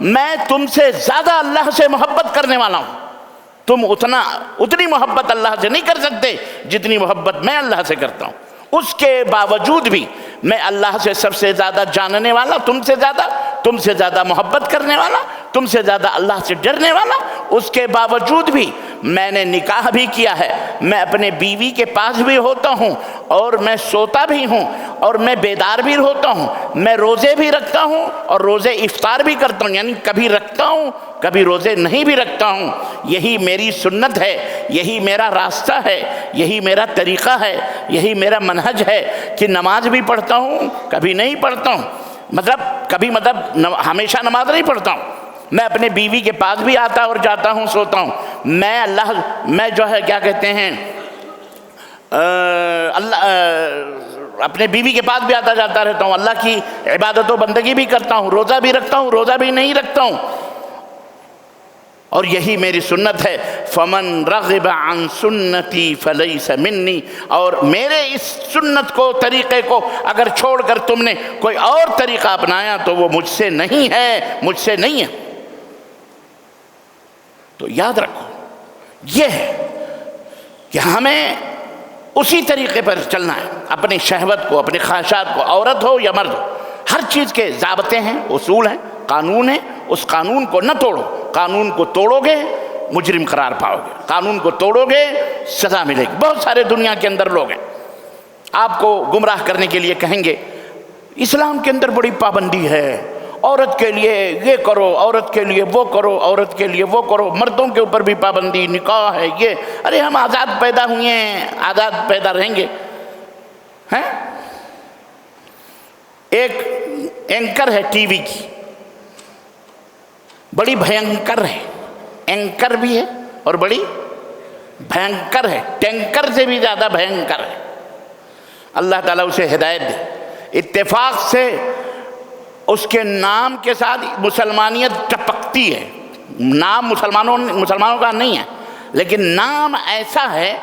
میں تم سے زیادہ اللہ سے محبت کرنے والا ہوں، تم اتنی محبت اللہ سے نہیں کر سکتے جتنی محبت میں اللہ سے کرتا ہوں۔ اس کے باوجود بھی میں اللہ سے سب سے زیادہ جاننے والا، تم سے زیادہ محبت کرنے والا، تم سے زیادہ اللہ سے ڈرنے والا، اس کے باوجود بھی میں نے نکاح بھی کیا ہے، میں اپنے بیوی کے پاس بھی ہوتا ہوں، اور میں سوتا بھی ہوں، اور میں بیدار بھی ہوتا ہوں، میں روزے بھی رکھتا ہوں اور روزے افطار بھی کرتا ہوں، یعنی کبھی رکھتا ہوں کبھی روزے نہیں بھی رکھتا ہوں۔ یہی میری سنت ہے، یہی میرا راستہ ہے، یہی میرا طریقہ ہے، یہی میرا منہج ہے کہ نماز بھی پڑھتا ہوں کبھی نہیں پڑھتا ہوں، ہمیشہ نماز نہیں پڑھتا ہوں، میں اپنے بیوی کے پاس بھی آتا اور جاتا ہوں، سوتا ہوں، میں جو ہے کیا کہتے ہیں اپنے بیوی کے پاس بھی آتا جاتا رہتا ہوں، اللہ کی عبادت و بندگی بھی کرتا ہوں، روزہ بھی رکھتا ہوں، روزہ بھی نہیں رکھتا ہوں، اور یہی میری سنت ہے۔ فمن رغب عن سنتی فلیس منی، اور میرے اس سنت کو، طریقے کو اگر چھوڑ کر تم نے کوئی اور طریقہ اپنایا تو وہ مجھ سے نہیں ہے۔ تو یاد رکھو یہ ہے کہ ہمیں اسی طریقے پر چلنا ہے، اپنی شہوت کو، اپنی خواہشات کو، عورت ہو یا مرد ہو، ہر چیز کے ضابطے ہیں، اصول ہیں، قانون ہے، اس قانون کو نہ توڑو۔ قانون کو توڑو گے مجرم قرار پاؤ گے، قانون کو توڑو گے سزا ملے گی۔ بہت سارے دنیا کے اندر لوگ ہیں آپ کو گمراہ کرنے کے لیے کہیں گے اسلام کے اندر بڑی پابندی ہے، عورت کے لیے یہ کرو، عورت کے لیے وہ کرو، عورت کے لیے وہ کرو، مردوں کے اوپر بھی پابندی، نکاح ہے یہ۔ ارے ہم آزاد پیدا ہوئے ہیں، آزاد پیدا رہیں گے ہیں؟ ایک اینکر ہے ٹی وی کی، بڑی بھینکر ہے، اینکر بھی ہے اور بڑی بھینکر ہے، ٹینکر سے بھی زیادہ بھینکر ہے۔ اللہ تعالیٰ اسے ہدایت دے۔ اتفاق سے اس کے نام کے ساتھ مسلمانیت ٹپکتی ہے، نام مسلمانوں کا نہیں ہے، لیکن نام ایسا ہے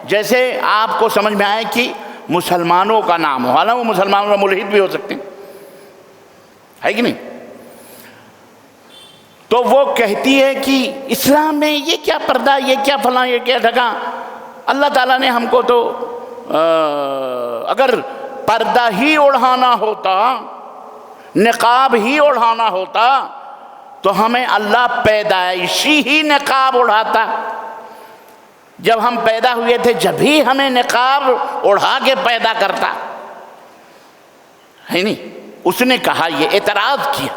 جیسے آپ کو سمجھ میں آئے کہ مسلمانوں کا نام ہو، حالانکہ وہ مسلمانوں کا ملحد بھی ہو سکتے ہیں، ہے کہ نہیں؟ تو وہ کہتی ہے کہ اسلام میں یہ کیا پردہ، یہ کیا فلاں، یہ کیا ڈھکا۔ اللہ تعالیٰ نے ہم کو تو اگر پردہ ہی اڑھانا ہوتا، نقاب ہی اڑھانا ہوتا تو ہمیں اللہ پیدائشی ہی نقاب اڑھاتا۔ جب ہم پیدا ہوئے تھے جب ہی ہمیں نقاب اڑھا کے پیدا کرتا، ہے نہیں؟ اس نے کہا، یہ اعتراض کیا۔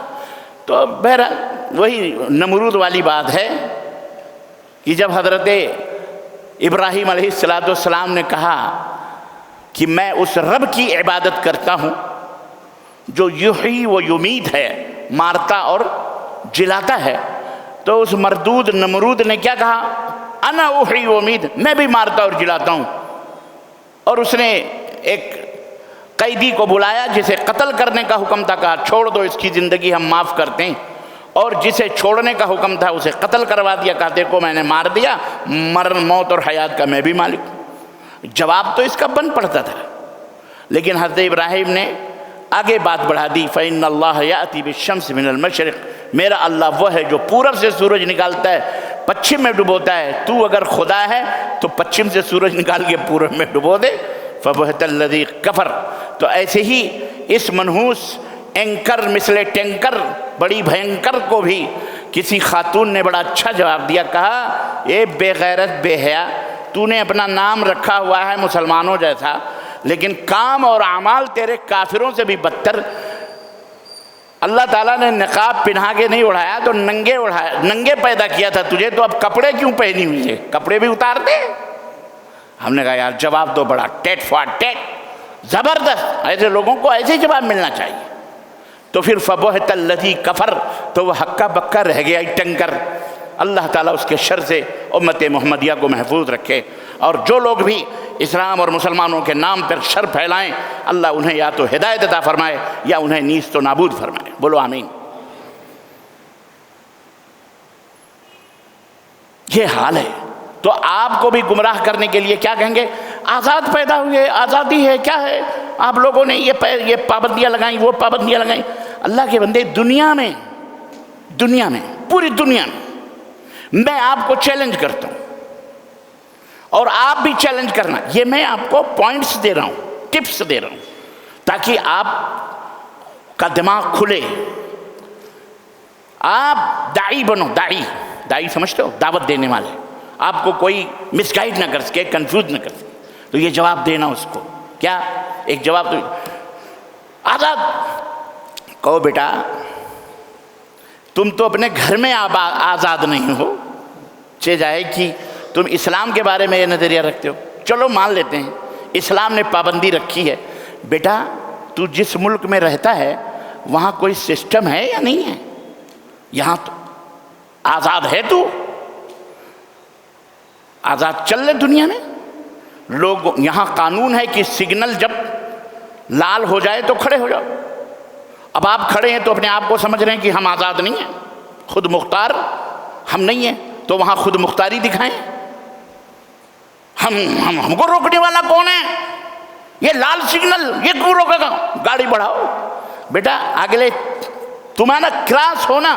تو بہرحال وہی نمرود والی بات ہے کہ جب حضرت ابراہیم علیہ السلام نے کہا کہ میں اس رب کی عبادت کرتا ہوں جو یحیی و یمیت ہے، مارتا اور جلاتا ہے، تو اس مردود نمرود نے کیا کہا؟ انا احیی و امیت، میں بھی مارتا اور جلاتا ہوں۔ اور اس نے ایک قیدی کو بلایا جسے قتل کرنے کا حکم تھا، کہا چھوڑ دو، اس کی زندگی ہم معاف کرتے ہیں، اور جسے چھوڑنے کا حکم تھا اسے قتل کروا دیا، کہا دیکھو میں نے مار دیا، موت اور حیات کا میں بھی مالک ہوں۔ جواب تو اس کا بن پڑتا تھا، لیکن حضرت ابراہیم نے آگے بات بڑھا دی، فَإِنَّ اللَّهَ يَأْتِي بِالشَّمْسِ مِنَ الْمَشْرِقِ، میرا اللہ وہ ہے جو پورب سے سورج نکالتا ہے پچھم میں ڈبوتا ہے، تو اگر خدا ہے تو پچھم سے سورج نکال کے پورب میں ڈبو دے۔ فَبُهِتَ الَّذِي كَفَرَ، تو ایسے ہی اس منحوس اینکر مثل ٹینکر بڑی بھینکر کو بھی کسی خاتون نے بڑا اچھا جواب دیا، کہا اے بے غیرت بے حیا، تو نے اپنا نام رکھا ہوا ہے مسلمانوں جیسا، لیکن کام اور اعمال تیرے کافروں سے بھی بدتر۔ اللہ تعالیٰ نے نقاب پہنا کے نہیں اڑھایا تو ننگے پیدا کیا تھا تجھے، تو اب کپڑے کیوں پہنی ہوئی ہے؟ کپڑے بھی اتار دے۔ ہم نے کہا یار جواب دو بڑا ٹیٹ فار ٹیٹ، زبردست، ایسے لوگوں کو ایسے جواب ملنا چاہیے۔ تو پھر فَبُهِتَ الَّذِي كَفَرَ، تو وہ ہکا بکا رہ گیا ٹنکر۔ اللہ تعالیٰ اس کے شر سے امت محمدیہ کو محفوظ رکھے، اور جو لوگ بھی اسلام اور مسلمانوں کے نام پر شر پھیلائیں، اللہ انہیں یا تو ہدایت عطا فرمائے یا انہیں نیست و نابود فرمائے۔ بولو آمین۔ یہ حال ہے۔ تو آپ کو بھی گمراہ کرنے کے لیے کیا کہیں گے؟ آزاد پیدا ہوئے، آزادی ہے، کیا ہے؟ آپ لوگوں نے یہ پابندیاں لگائیں، وہ پابندیاں لگائیں۔ اللہ کے بندے، دنیا میں پوری دنیا میں میں آپ کو چیلنج کرتا ہوں اور آپ بھی چیلنج کرنا. یہ میں آپ کو پوائنٹس دے رہا ہوں، ٹپس دے رہا ہوں تاکہ آپ کا دماغ کھلے. آپ داعی بنو. داعی سمجھتے ہو؟ دعوت دینے والے. آپ کو کوئی مس گائیڈ نہ کر سکے، کنفیوز نہ کر سکے. تو یہ جواب دینا اس کو. کیا ایک جواب تو آزاد کہو بیٹا تم تو اپنے گھر میں آزاد نہیں ہو، چہ جائے کہ تم اسلام کے بارے میں یہ نظریہ رکھتے ہو. چلو مان لیتے ہیں اسلام نے پابندی رکھی ہے. بیٹا تو جس ملک میں رہتا ہے وہاں کوئی سسٹم ہے یا نہیں ہے؟ یہاں تو آزاد ہے، تو آزاد چل رہے دنیا میں. لوگ یہاں قانون ہے کہ سگنل جب لال ہو جائے تو کھڑے ہو جاؤ. اب آپ کھڑے ہیں تو اپنے آپ کو سمجھ رہے ہیں کہ ہم آزاد نہیں ہیں، خود مختار ہم نہیں ہیں. تو وہاں خود مختاری دکھائیں. ہم کو روکنے والا کون ہے؟ یہ لال سگنل، یہ کیوں روکے گا؟ گاڑی بڑھاؤ. بیٹا اگلے تمہارا کراس ہونا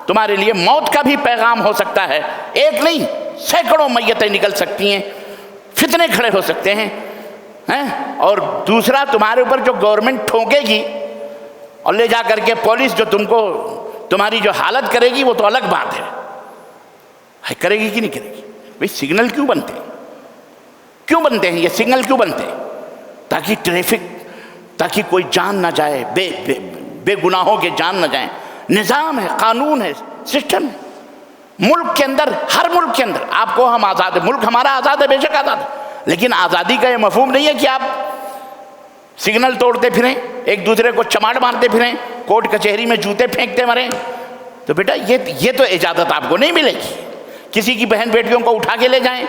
تمہارے لیے موت کا بھی پیغام ہو سکتا ہے. ایک نہیں سینکڑوں میتیں نکل سکتی ہیں، فتنے کھڑے ہو سکتے ہیں. اور دوسرا تمہارے اوپر جو گورنمنٹ ٹھونکے گی اور لے جا کر کے پولیس جو تم کو تمہاری جو حالت کرے گی وہ تو الگ بات ہے. کرے گی کہ نہیں کرے گی؟ بھئی سگنل کیوں بنتے ہیں؟ کیوں بنتے ہیں یہ سگنل؟ کیوں بنتے ہیں؟ تاکہ ٹریفک، تاکہ کوئی جان نہ جائے، بے گناہوں کے جان نہ جائیں. نظام ہے، قانون ہے، سسٹم ہے. ملک کے اندر، ہر ملک کے اندر آپ کو ہم آزاد ہے. ملک ہمارا آزاد ہے، بے شک آزاد ہے، لیکن آزادی کا یہ مفہوم نہیں ہے کہ آپ سگنل توڑتے پھریں، ایک دوسرے کو چماٹ مارتے پھریں، کورٹ کچہری میں جوتے پھینکتے مریں. تو بیٹا یہ تو اجازت آپ کو نہیں ملے گی. کسی کی بہن بیٹیوں کو اٹھا کے لے جائیں،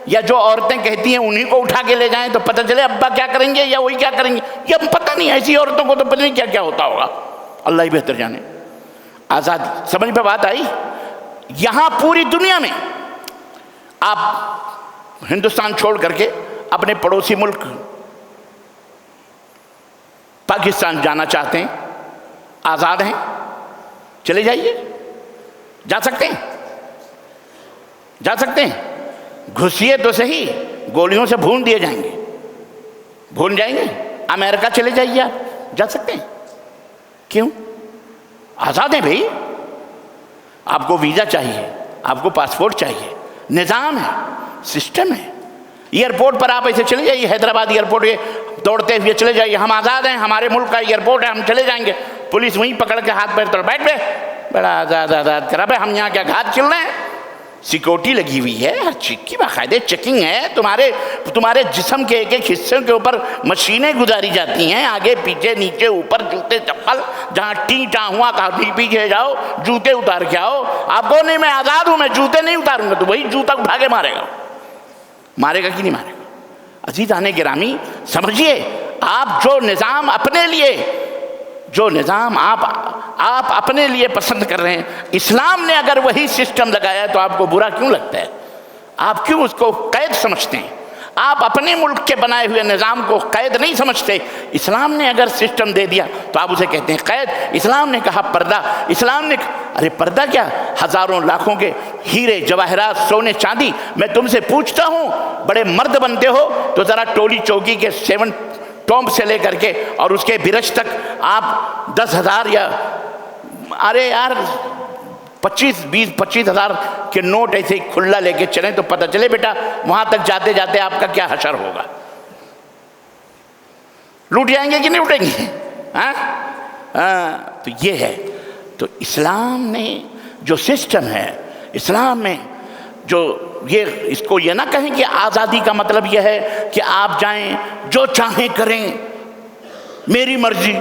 یا جو عورتیں کہتی ہیں انہی کو اٹھا کے لے جائیں تو پتہ چلے ابا کیا کریں گے یا وہی کیا کریں گے. یہ پتہ نہیں، ایسی عورتوں کو تو پتہ نہیں کیا کیا ہوتا ہوگا، اللہ ہی بہتر جانے. آزاد سمجھ پہ بات آئی؟ یہاں پوری دنیا میں آپ ہندوستان چھوڑ کر کے اپنے پڑوسی ملک پاکستان جانا چاہتے ہیں، آزاد ہیں، چلے جائیے. جا سکتے ہیں، جا سکتے ہیں. گھسیے تو صحیح، گولیوں سے بھون دیے جائیں گے، بھون جائیں گے. امریکہ چلے جائیے، آپ جا سکتے ہیں. کیوں؟ آزاد ہیں بھائی. آپ کو ویزا چاہیے، آپ کو پاسپورٹ چاہیے، نظام ہے، سسٹم ہے. ایئرپورٹ پر آپ ایسے چلے جائیے، حیدرآباد ایئرپورٹ یہ دوڑتے ہوئے چلے جائیے، ہم آزاد ہیں، ہمارے ملک کا ایئرپورٹ ہے، ہم چلے جائیں گے. پولیس وہیں پکڑ کے ہاتھ پیر توڑ، بیٹھ پہ بڑا آزاد آزاد کرا. بھائی ہم یہاں کیا گھات چل رہے ہیں؟ سیکورٹی لگی ہوئی ہے، ہر چیز کی باقاعدہ چیکنگ ہے. تمہارے جسم کے ایک ایک حصے کے اوپر مشینیں گزاری جاتی ہیں، آگے پیچھے نیچے اوپر، جوتے چپل جہاں ٹی ٹا ہوا کہیں پیچھے جاؤ جوتے اتار کے آؤ. آپ کو نہیں میں آزاد ہوں، میں جوتے نہیں اتاروں گا، تو وہی جوتا اٹھا کے مارے گا. مارے گا کہ نہیں مارے گا؟ عزیزان گرامی سمجھیے، آپ جو نظام اپنے لیے، جو نظام آپ اپنے لیے پسند کر رہے ہیں، اسلام نے اگر وہی سسٹم لگایا ہے تو آپ کو برا کیوں لگتا ہے؟ آپ کیوں اس کو قید سمجھتے ہیں؟ آپ اپنے ملک کے بنائے ہوئے نظام کو قید نہیں سمجھتے. اسلام نے اگر سسٹم دے دیا تو آپ اسے کہتے ہیں قید. اسلام نے کہا پردہ، اسلام نے ارے پردہ کیا، ہزاروں لاکھوں کے ہیرے جواہرات سونے چاندی. میں تم سے پوچھتا ہوں، بڑے مرد بنتے ہو تو ذرا ٹولی چوکی کے 7 ٹومب سے لے کر کے اور اس کے برج تک آپ 10,000 یا ارے یار 25,000 کے نوٹ ایسے کھلا لے کے چلیں تو پتہ چلے بیٹا وہاں تک جاتے جاتے آپ کا کیا حشر ہوگا. لوٹ جائیں گے کہ نہیں لوٹیں گے؟ تو یہ ہے. تو اسلام نے جو سسٹم ہے، اسلام میں جو اس کو یہ نہ کہیں کہ آزادی کا مطلب یہ ہے کہ آپ جائیں جو چاہیں کریں، میری مرضی.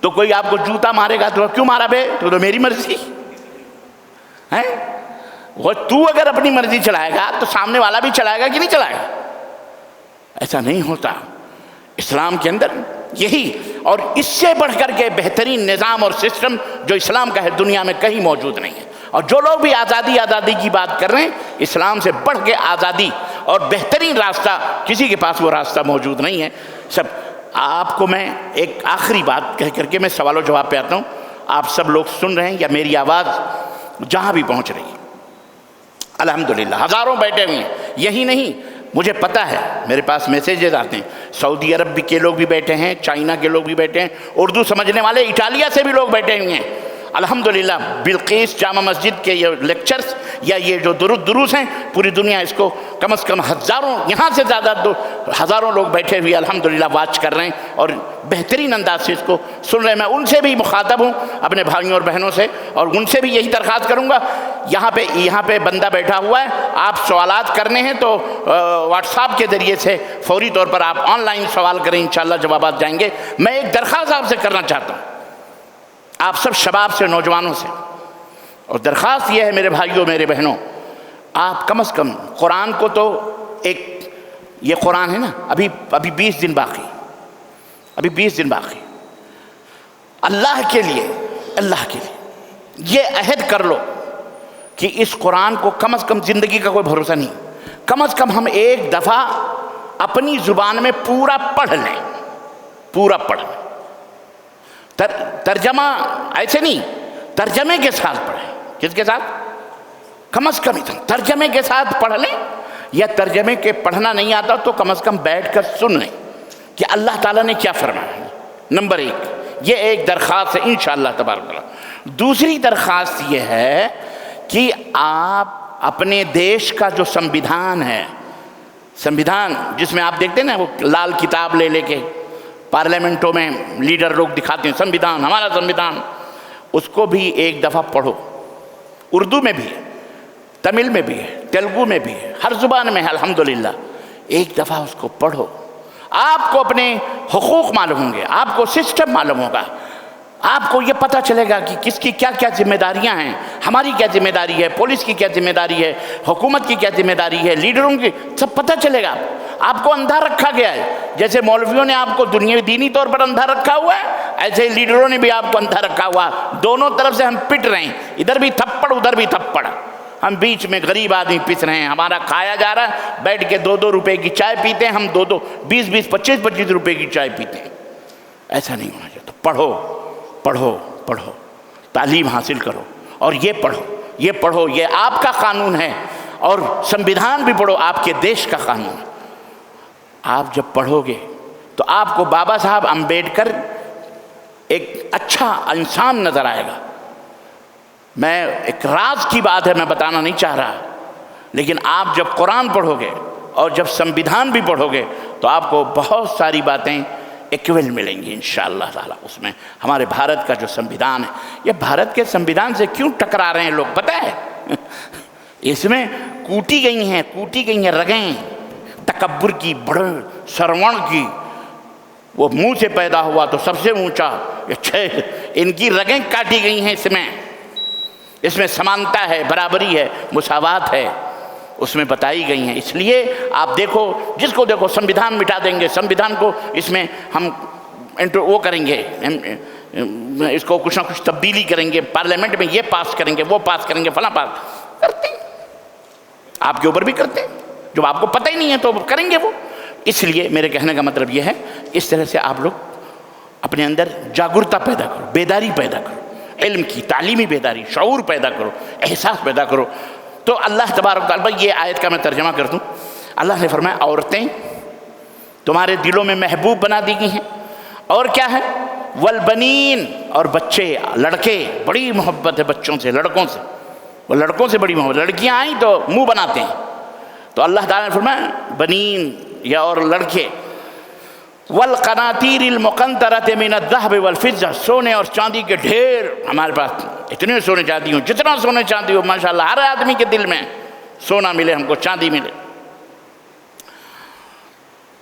تو کوئی آپ کو جوتا مارے گا تو کیوں مارا بے؟ تو میری مرضی ہے. وہ تو اگر اپنی مرضی چلائے گا تو سامنے والا بھی چلائے گا کہ نہیں چلائے گا؟ ایسا نہیں ہوتا. اسلام کے اندر یہی اور اس سے بڑھ کر کے بہترین نظام اور سسٹم جو اسلام کا ہے دنیا میں کہیں موجود نہیں ہے. اور جو لوگ بھی آزادی کی بات کر رہے ہیں، اسلام سے بڑھ کے آزادی اور بہترین راستہ کسی کے پاس وہ راستہ موجود نہیں ہے. سب آپ کو میں ایک آخری بات کہہ کر کے میں سوال و جواب پہ آتا ہوں. آپ سب لوگ سن رہے ہیں یا میری آواز جہاں بھی پہنچ رہی ہے، الحمدللہ ہزاروں بیٹھے ہوئے ہیں. یہی نہیں، مجھے پتہ ہے، میرے پاس میسیجز آتے ہیں، سعودی عرب کے لوگ بھی بیٹھے ہیں، چائنا کے لوگ بھی بیٹھے ہیں، اردو سمجھنے والے اٹالیا سے بھی لوگ بیٹھے ہوئے ہیں. الحمدللہ بلقیس جامع مسجد کے یہ لیکچرز یا یہ جو دروس ہیں، پوری دنیا اس کو کم از کم ہزاروں، یہاں سے زیادہ ہزاروں لوگ بیٹھے ہوئے الحمدللہ واچ کر رہے ہیں اور بہترین انداز سے اس کو سن رہے ہیں. میں ان سے بھی مخاطب ہوں، اپنے بھائیوں اور بہنوں سے، اور ان سے بھی یہی درخواست کروں گا. یہاں پہ بندہ بیٹھا ہوا ہے، آپ سوالات کرنے ہیں تو واٹس ایپ کے ذریعے سے فوری طور پر آپ آن لائن سوال کریں، انشاءاللہ جوابات جائیں گے. میں ایک درخواست آپ سے کرنا چاہتا ہوں، آپ سب شباب سے، نوجوانوں سے، اور درخواست یہ ہے میرے بھائیوں میرے بہنوں، آپ کم از کم قرآن کو تو یہ قرآن ہے نا، ابھی 20 دن باقی، ابھی 20 دن باقی. اللہ کے لیے یہ عہد کر لو کہ اس قرآن کو کم از کم، زندگی کا کوئی بھروسہ نہیں، کم از کم ہم ایک دفعہ اپنی زبان میں پورا پڑھ لیں، پورا پڑھ لیں. ترجمہ ایسے نہیں، ترجمے کے ساتھ پڑھیں. کس کے ساتھ؟ کم از کم ترجمے کے ساتھ پڑھ لیں، یا ترجمے کے پڑھنا نہیں آتا تو کم از کم بیٹھ کر سن لیں کہ اللہ تعالیٰ نے کیا فرمایا. نمبر 1 یہ ایک درخواست ہے انشاءاللہ تبارک اللہ. دوسری درخواست یہ ہے کہ آپ اپنے دیش کا جو سمویدھان ہے، سمویدھان جس میں آپ دیکھتے ہیں نا وہ لال کتاب لے کے پارلیمنٹوں میں لیڈر لوگ دکھاتے ہیں سمویدھان، ہمارا سمویدھان، اس کو بھی ایک دفعہ پڑھو. اردو میں بھی ہے، تمل میں بھی ہے، تیلگو میں بھی ہے، ہر زبان میں ہے الحمدللہ. ایک دفعہ اس کو پڑھو، آپ کو اپنے حقوق معلوم ہوں گے، آپ کو سسٹم معلوم ہوگا، آپ کو یہ پتہ چلے گا کہ کس کی کیا کیا ذمہ داریاں ہیں. ہماری کیا ذمہ داری ہے، پولیس کی کیا ذمہ داری ہے، حکومت کی کیا ذمہ داری ہے، لیڈروں کی، سب پتہ چلے گا. آپ کو اندھا رکھا گیا ہے، جیسے مولویوں نے آپ کو دینی طور پر اندھا رکھا ہوا ہے، ایسے لیڈروں نے بھی آپ کو اندھا رکھا ہوا. دونوں طرف سے ہم پٹ رہے ہیں، ادھر بھی تھپڑ ادھر بھی تھپڑ، ہم بیچ میں غریب آدمی پس رہے ہیں. ہمارا کھایا جا رہا ہے، بیٹھ کے 2 روپے کی چائے پیتے ہیں، ہم 20 25 روپے کی چائے پیتے ہیں. ایسا نہیں ہونا چاہیے. تو پڑھو، تعلیم حاصل کرو، اور یہ پڑھو، یہ آپ کا قانون ہے. اور سمویدھان بھی پڑھو، آپ کے دیش کا قانون ہے. آپ جب پڑھو گے تو آپ کو بابا صاحب امبیڈکر ایک اچھا انسان نظر آئے گا. میں ایک راز کی بات ہے، میں بتانا نہیں چاہ رہا، لیکن آپ جب قرآن پڑھو گے اور جب سمویدھان بھی پڑھو گے تو آپ کو بہت ساری باتیں ایکول ملیں گی انشاءاللہ تعالیٰ. اس میں ہمارے بھارت کا جو سمویدھان ہے، یہ بھارت کے سمویدھان سے کیوں ٹکرا رہے ہیں لوگ پتہ ہے؟ اس میں کوٹی گئی ہیں رگیں تکبر کی، بڑے سرون کی. وہ منہ سے پیدا ہوا تو سب سے اونچا، ان کی رگیں کاٹی گئی ہیں. اس میں سمانتا ہے، برابری ہے، مساوات ہے، اس میں بتائی گئی ہیں. اس لیے آپ دیکھو، جس کو دیکھو سمویدھان مٹا دیں گے، سمویدھان کو اس میں ہم وہ کریں گے، اس کو کچھ نہ کچھ تبدیلی کریں گے، پارلیمنٹ میں یہ پاس کریں گے، وہ پاس کریں گے، فلاں پاس کرتے ہیں. آپ کے اوپر بھی کرتے ہیں، جب آپ کو پتہ ہی نہیں ہے تو کریں گے وہ. اس لیے میرے کہنے کا مطلب یہ ہے، اس طرح سے آپ لوگ اپنے اندر جاگرتا پیدا کرو، بیداری پیدا کرو، علم کی تعلیمی بیداری، شعور پیدا کرو، احساس پیدا کرو. تو اللہ تبارک تعالیٰ، یہ آیت کا میں ترجمہ کر دوں. اللہ نے فرمایا عورتیں تمہارے دلوں میں محبوب بنا دی گئی ہیں. اور کیا ہے؟ والبنین، اور بچے، لڑکے، بڑی محبت ہے بچوں سے، لڑکوں سے، وہ لڑکوں سے بڑی محبت. لڑکیاں آئیں تو منہ بناتے ہیں، تو اللہ تعالیٰ نے فرمایا بنین یا اور لڑکے. والقناطیر المقنطرۃ من الذهب والفضہ، سونے اور چاندی کے ڈھیر. ہمارے پاس اتنے سونے چاندی ہوں، جتنا سونے چاندی ہو ماشاءاللہ، ہر آدمی کے دل میں سونا ملے، ہم کو چاندی ملے.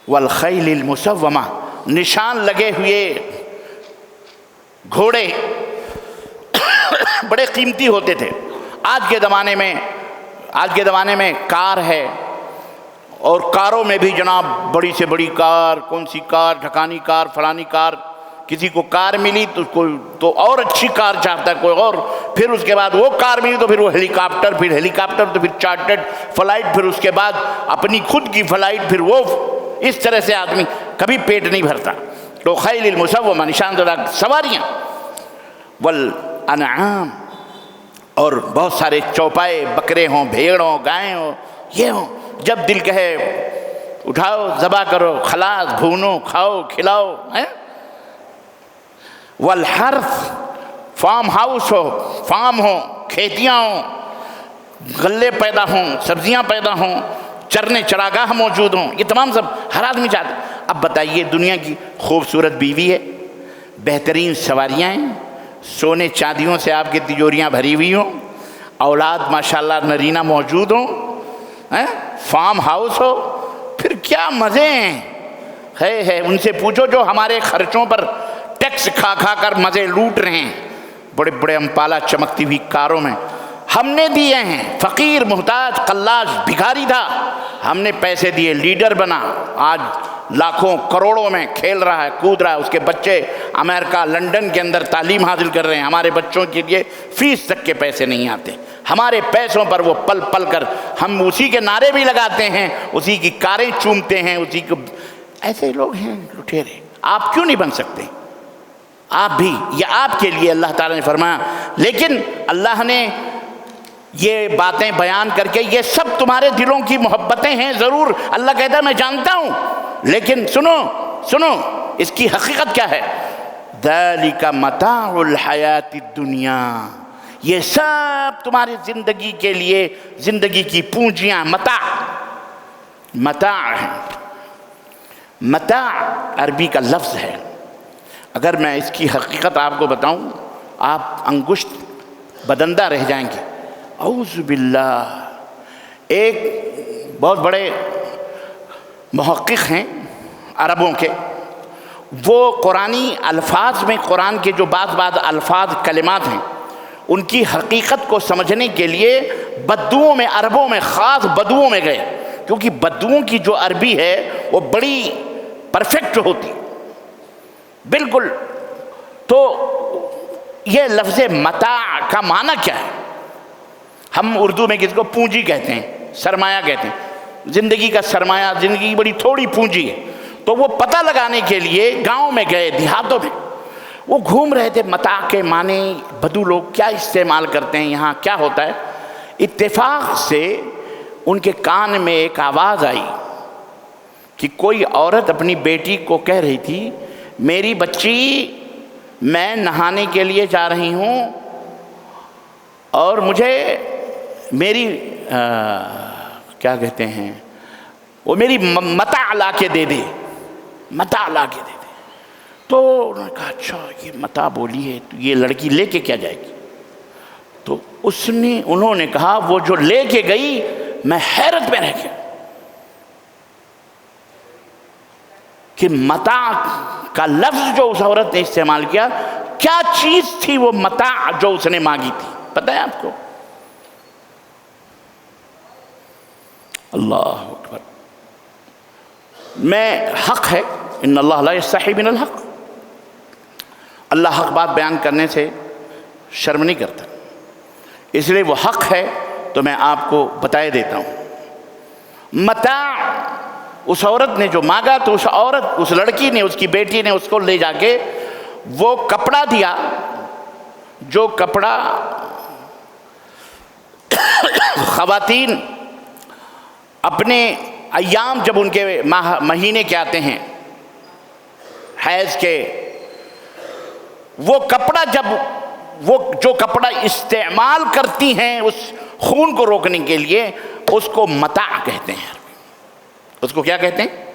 والخیل المسومہ، نشان لگے ہوئے گھوڑے بڑے قیمتی ہوتے تھے. آج کے زمانے میں کار ہے، اور کاروں میں بھی جناب بڑی سے بڑی کار، کون سی کار، ڈھکانی کار، فلانی کار. کسی کو کار ملی تو اور اچھی کار چاہتا ہے کوئی اور، پھر اس کے بعد وہ کار ملی تو پھر وہ ہیلی کاپٹر تو پھر چارٹرڈ فلائٹ، پھر اس کے بعد اپنی خود کی فلائٹ، پھر وہ. اس طرح سے آدمی کبھی پیٹ نہیں بھرتا. تو خیل المسومہ، نشان زدہ سواریاں. والانعام، اور بہت سارے چوپائے بکرے ہوں، بھیڑ ہوں، گائے ہوں، یہ ہوں، جب دل کہے اٹھاؤ ذبح کرو، خلاص، بھونو، کھاؤ، کھلاؤ. والحرث، فارم ہاؤس ہو، فارم ہو، کھیتیاں ہوں، غلے پیدا ہوں، سبزیاں پیدا ہوں، چرنے چراگاہ موجود ہوں، یہ تمام سب ہر آدمی چاہتا ہے. اب بتائیے، دنیا کی خوبصورت بیوی ہے، بہترین سواریاں ہیں، سونے چاندیوں سے آپ کی تجوریاں بھری ہوئی ہوں، اولاد ماشاءاللہ نرینہ موجود ہوں، فارم ہاؤس ہو، پھر کیا مزے ہیں. ہے ان سے پوچھو جو ہمارے خرچوں پر ٹیکس کھا کھا کر مزے لوٹ رہے ہیں. بڑے بڑے امپالہ چمکتی ہوئی کاروں میں ہم نے دیے ہیں. فقیر، محتاج، قلاش، بھکاری تھا، ہم نے پیسے دیے، لیڈر بنا، آج لاکھوں کروڑوں میں کھیل رہا ہے، کود رہا ہے. اس کے بچے امریکہ، لنڈن کے اندر تعلیم حاصل کر رہے ہیں. ہمارے بچوں کے لیے فیس تک کے پیسے نہیں آتے. ہمارے پیسوں پر وہ پل پل کر ہم اسی کے نعرے بھی لگاتے ہیں، اسی کی کاریں چومتے ہیں، اسی کو. ایسے لوگ ہیں لٹیرے. آپ کیوں نہیں بن سکتے؟ آپ بھی، یہ آپ کے لیے اللہ تعالیٰ نے فرمایا. لیکن اللہ نے یہ باتیں بیان کر کے، یہ سب تمہارے دلوں کی محبتیں ہیں ضرور، اللہ کہتا ہے میں جانتا ہوں، لیکن سنو اس کی حقیقت کیا ہے. ذَلِكَ مَتَاعُ الْحَيَاةِ الدُّنْيَا، یہ سب تمہاری زندگی کے لیے، زندگی کی پونجیاں، متاع ہے. متاع عربی کا لفظ ہے. اگر میں اس کی حقیقت آپ کو بتاؤں، آپ انگشت بدندہ رہ جائیں گے. اعوذ باللہ. ایک بہت بڑے محقق ہیں عربوں کے، وہ قرآنی الفاظ میں، قرآن کے جو بعض الفاظ کلمات ہیں، ان کی حقیقت کو سمجھنے کے لیے بدوؤں میں، عربوں میں، خاص بدوؤں میں گئے، کیونکہ بدوؤں کی جو عربی ہے وہ بڑی پرفیکٹ ہوتی بالکل. تو یہ لفظ متاع کا معنی کیا ہے؟ ہم اردو میں کس کو پونجی کہتے ہیں، سرمایہ کہتے ہیں. زندگی کا سرمایہ، زندگی کی بڑی تھوڑی پونجی ہے. تو وہ پتہ لگانے کے لیے گاؤں میں گئے، دیہاتوں میں وہ گھوم رہے تھے. متاع کے معنی بدو لوگ کیا استعمال کرتے ہیں، یہاں کیا ہوتا ہے. اتفاق سے ان کے کان میں ایک آواز آئی کہ کوئی عورت اپنی بیٹی کو کہہ رہی تھی، میری بچی، میں نہانے کے لیے جا رہی ہوں اور مجھے میری کیا کہتے ہیں، وہ میری متاع لا کے دے دے، متاع لا کے دے دے. تو انہوں نے کہا اچھا یہ متاع بولی ہے، تو یہ لڑکی لے کے کیا جائے گی؟ تو انہوں نے کہا وہ جو لے کے گئی، میں حیرت میں رہ گیا کہ متاع کا لفظ جو اس عورت نے استعمال کیا، کیا چیز تھی وہ متاع جو اس نے مانگی تھی؟ پتہ ہے آپ کو؟ اللہ اکبر. میں حق ہے، ان اللہ لا یستحی من الحق، اللہ حق بات بیان کرنے سے شرم نہیں کرتا، اس لیے وہ حق ہے تو میں آپ کو بتائے دیتا ہوں. متاع اس عورت نے جو مانگا، تو اس عورت، اس لڑکی نے، اس کی بیٹی نے اس کو لے جا کے وہ کپڑا دیا، جو کپڑا خواتین اپنے ایام، جب ان کے مہینے کے آتے ہیں حیض کے، وہ کپڑا، جب وہ جو کپڑا استعمال کرتی ہیں اس خون کو روکنے کے لیے، اس کو متاع کہتے ہیں. اس کو کیا کہتے ہیں؟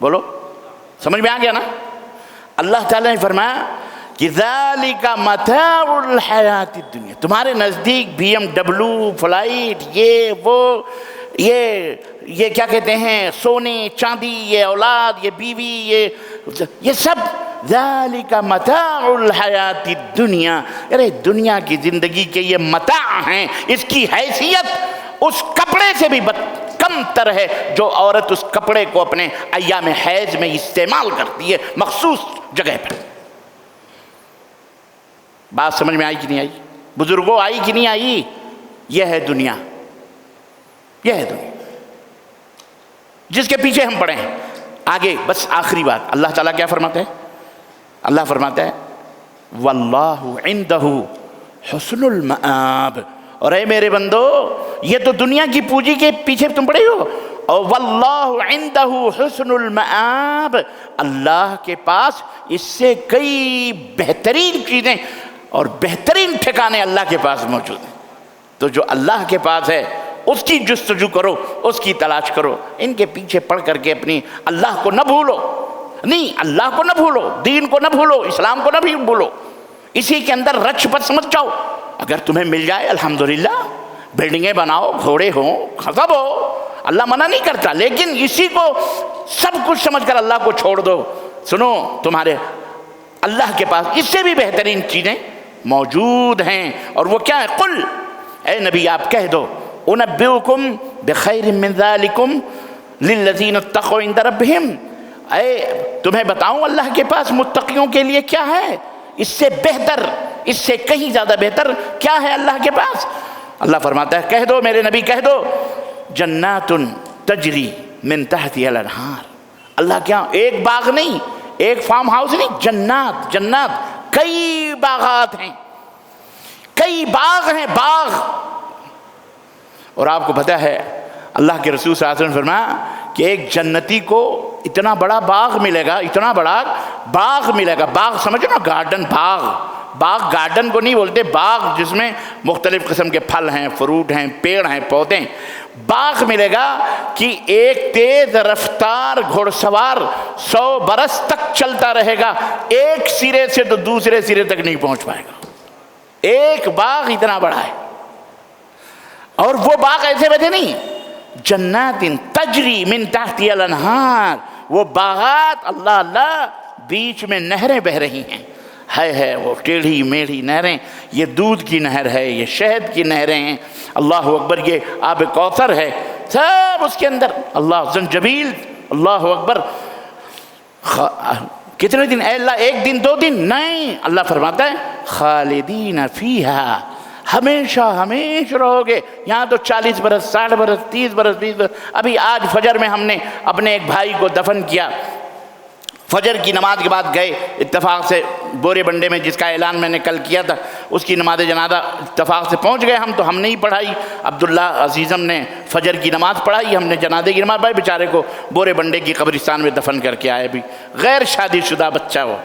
بولو، سمجھ میں آ گیا نا؟ اللہ تعالیٰ نے فرمایا کہ ذَلِكَ مَتَاعُ الْحَيَاةِ الدُّنْيَا، تمہارے نزدیک BMW، فلائٹ، یہ وہ، یہ کیا کہتے ہیں، سونے چاندی، یہ اولاد، یہ بیوی، یہ سب ذَلِكَ مَتَاعُ الْحَيَاةِ الدُّنْيَا. ارے دنیا کی زندگی کے یہ متاع ہیں، اس کی حیثیت اس کپڑے سے بھی کم تر ہے جو عورت اس کپڑے کو اپنے ایام حیض میں استعمال کرتی ہے مخصوص جگہ پر. بات سمجھ میں آئی کہ نہیں آئی؟ بزرگوں آئی کہ نہیں آئی؟ یہ ہے دنیا، یہ ہے دنیا جس کے پیچھے ہم پڑے ہیں. آگے بس آخری بات، اللہ تعالیٰ کیا فرماتا ہے؟ اللہ فرماتا ہے وَاللَّهُ عِنْدَهُ حسن المآب۔ اور اے میرے بندو، یہ تو دنیا کی پونجی کے پیچھے تم پڑے ہو، اور واللہ عندہ حسن المآب، اللہ کے پاس اس سے کئی بہترین چیزیں اور بہترین ٹھکانے اللہ کے پاس موجود ہیں۔ تو جو اللہ کے پاس ہے اس کی جستجو کرو، اس کی تلاش کرو، ان کے پیچھے پڑ کر کے اپنی اللہ کو نہ بھولو، نہیں اللہ کو نہ بھولو، دین کو نہ بھولو، اسلام کو نہ بھی بھولو، اسی کے اندر رچ بس سمجھ جاؤ۔ اگر تمہیں مل جائے الحمدللہ، بلڈنگیں بناؤ، گھوڑے ہوں، سب ہو، اللہ منع نہیں کرتا، لیکن اسی کو سب کچھ سمجھ کر اللہ کو چھوڑ دو۔ سنو، تمہارے اللہ کے پاس اس سے بھی بہترین چیزیں موجود ہیں، اور وہ کیا ہے؟ قل، اے نبی آپ کہہ دو، انبئکم بخیر من ذالکم للذین اتقوا عند ربہم، اے تمہیں بتاؤں اللہ کے پاس متقیوں کے لیے کیا ہے؟ اس سے بہتر، اس سے کہیں زیادہ بہتر کیا ہے اللہ کے پاس؟ اللہ فرماتا ہے کہہ دو میرے نبی، کہہ دو، جنات تجری من تحتها الانہار۔ اللہ کیا ایک باغ نہیں، ایک فارم ہاؤس نہیں، جنات، جنات کئی باغات ہیں، کئی باغ ہیں، باغ۔ اور آپ کو پتہ ہے اللہ کے رسول صلی اللہ علیہ وسلم فرمایا کہ ایک جنتی کو اتنا بڑا باغ ملے گا، اتنا بڑا باغ ملے گا، باغ سمجھو نا، گارڈن، باغ، باغ گارڈن کو نہیں بولتے، باغ جس میں مختلف قسم کے پھل ہیں، فروٹ ہیں، پیڑ ہیں، پودے ہیں، باغ ملے گا کہ ایک تیز رفتار گھڑ سوار 100 برس تک چلتا رہے گا، ایک سرے سے تو دوسرے سرے تک نہیں پہنچ پائے گا، ایک باغ اتنا بڑا ہے۔ اور وہ باغ ایسے ویسے نہیں، جنات تجری من تحتها الانہار، وہ باغات اللہ اللہ بیچ میں نہریں بہ رہی ہیں، ہے وہ ٹیڑھی میڑھی نہریں، یہ دودھ کی نہر ہے، یہ شہد کی نہریں ہیں، اللہ اکبر، یہ آب کوثر ہے، سب اس کے اندر، اللہ زنجبیل، اللہ اکبر۔ کتنے دن؟ اے اللہ ایک دن، 2 دن نہیں، اللہ فرماتا ہے خالدین فیہا، ہمیشہ ہمیشہ رہو گے۔ یہاں تو 40 برس، 60 برس، 30 برس، 20 برس۔ ابھی آج فجر میں ہم نے اپنے ایک بھائی کو دفن کیا، فجر کی نماز کے بعد گئے اتفاق سے بورے بنڈے میں، جس کا اعلان میں نے کل کیا تھا، اس کی نماز جنازہ اتفاق سے پہنچ گئے ہم، تو ہم نے ہی پڑھائی، عبداللہ عزیزم نے فجر کی نماز پڑھائی، ہم نے جنازے کی نماز پڑھائی، بیچارے کو بورے بنڈے کی قبرستان میں دفن کر کے آئے۔ بھی غیر شادی شدہ بچہ، وہ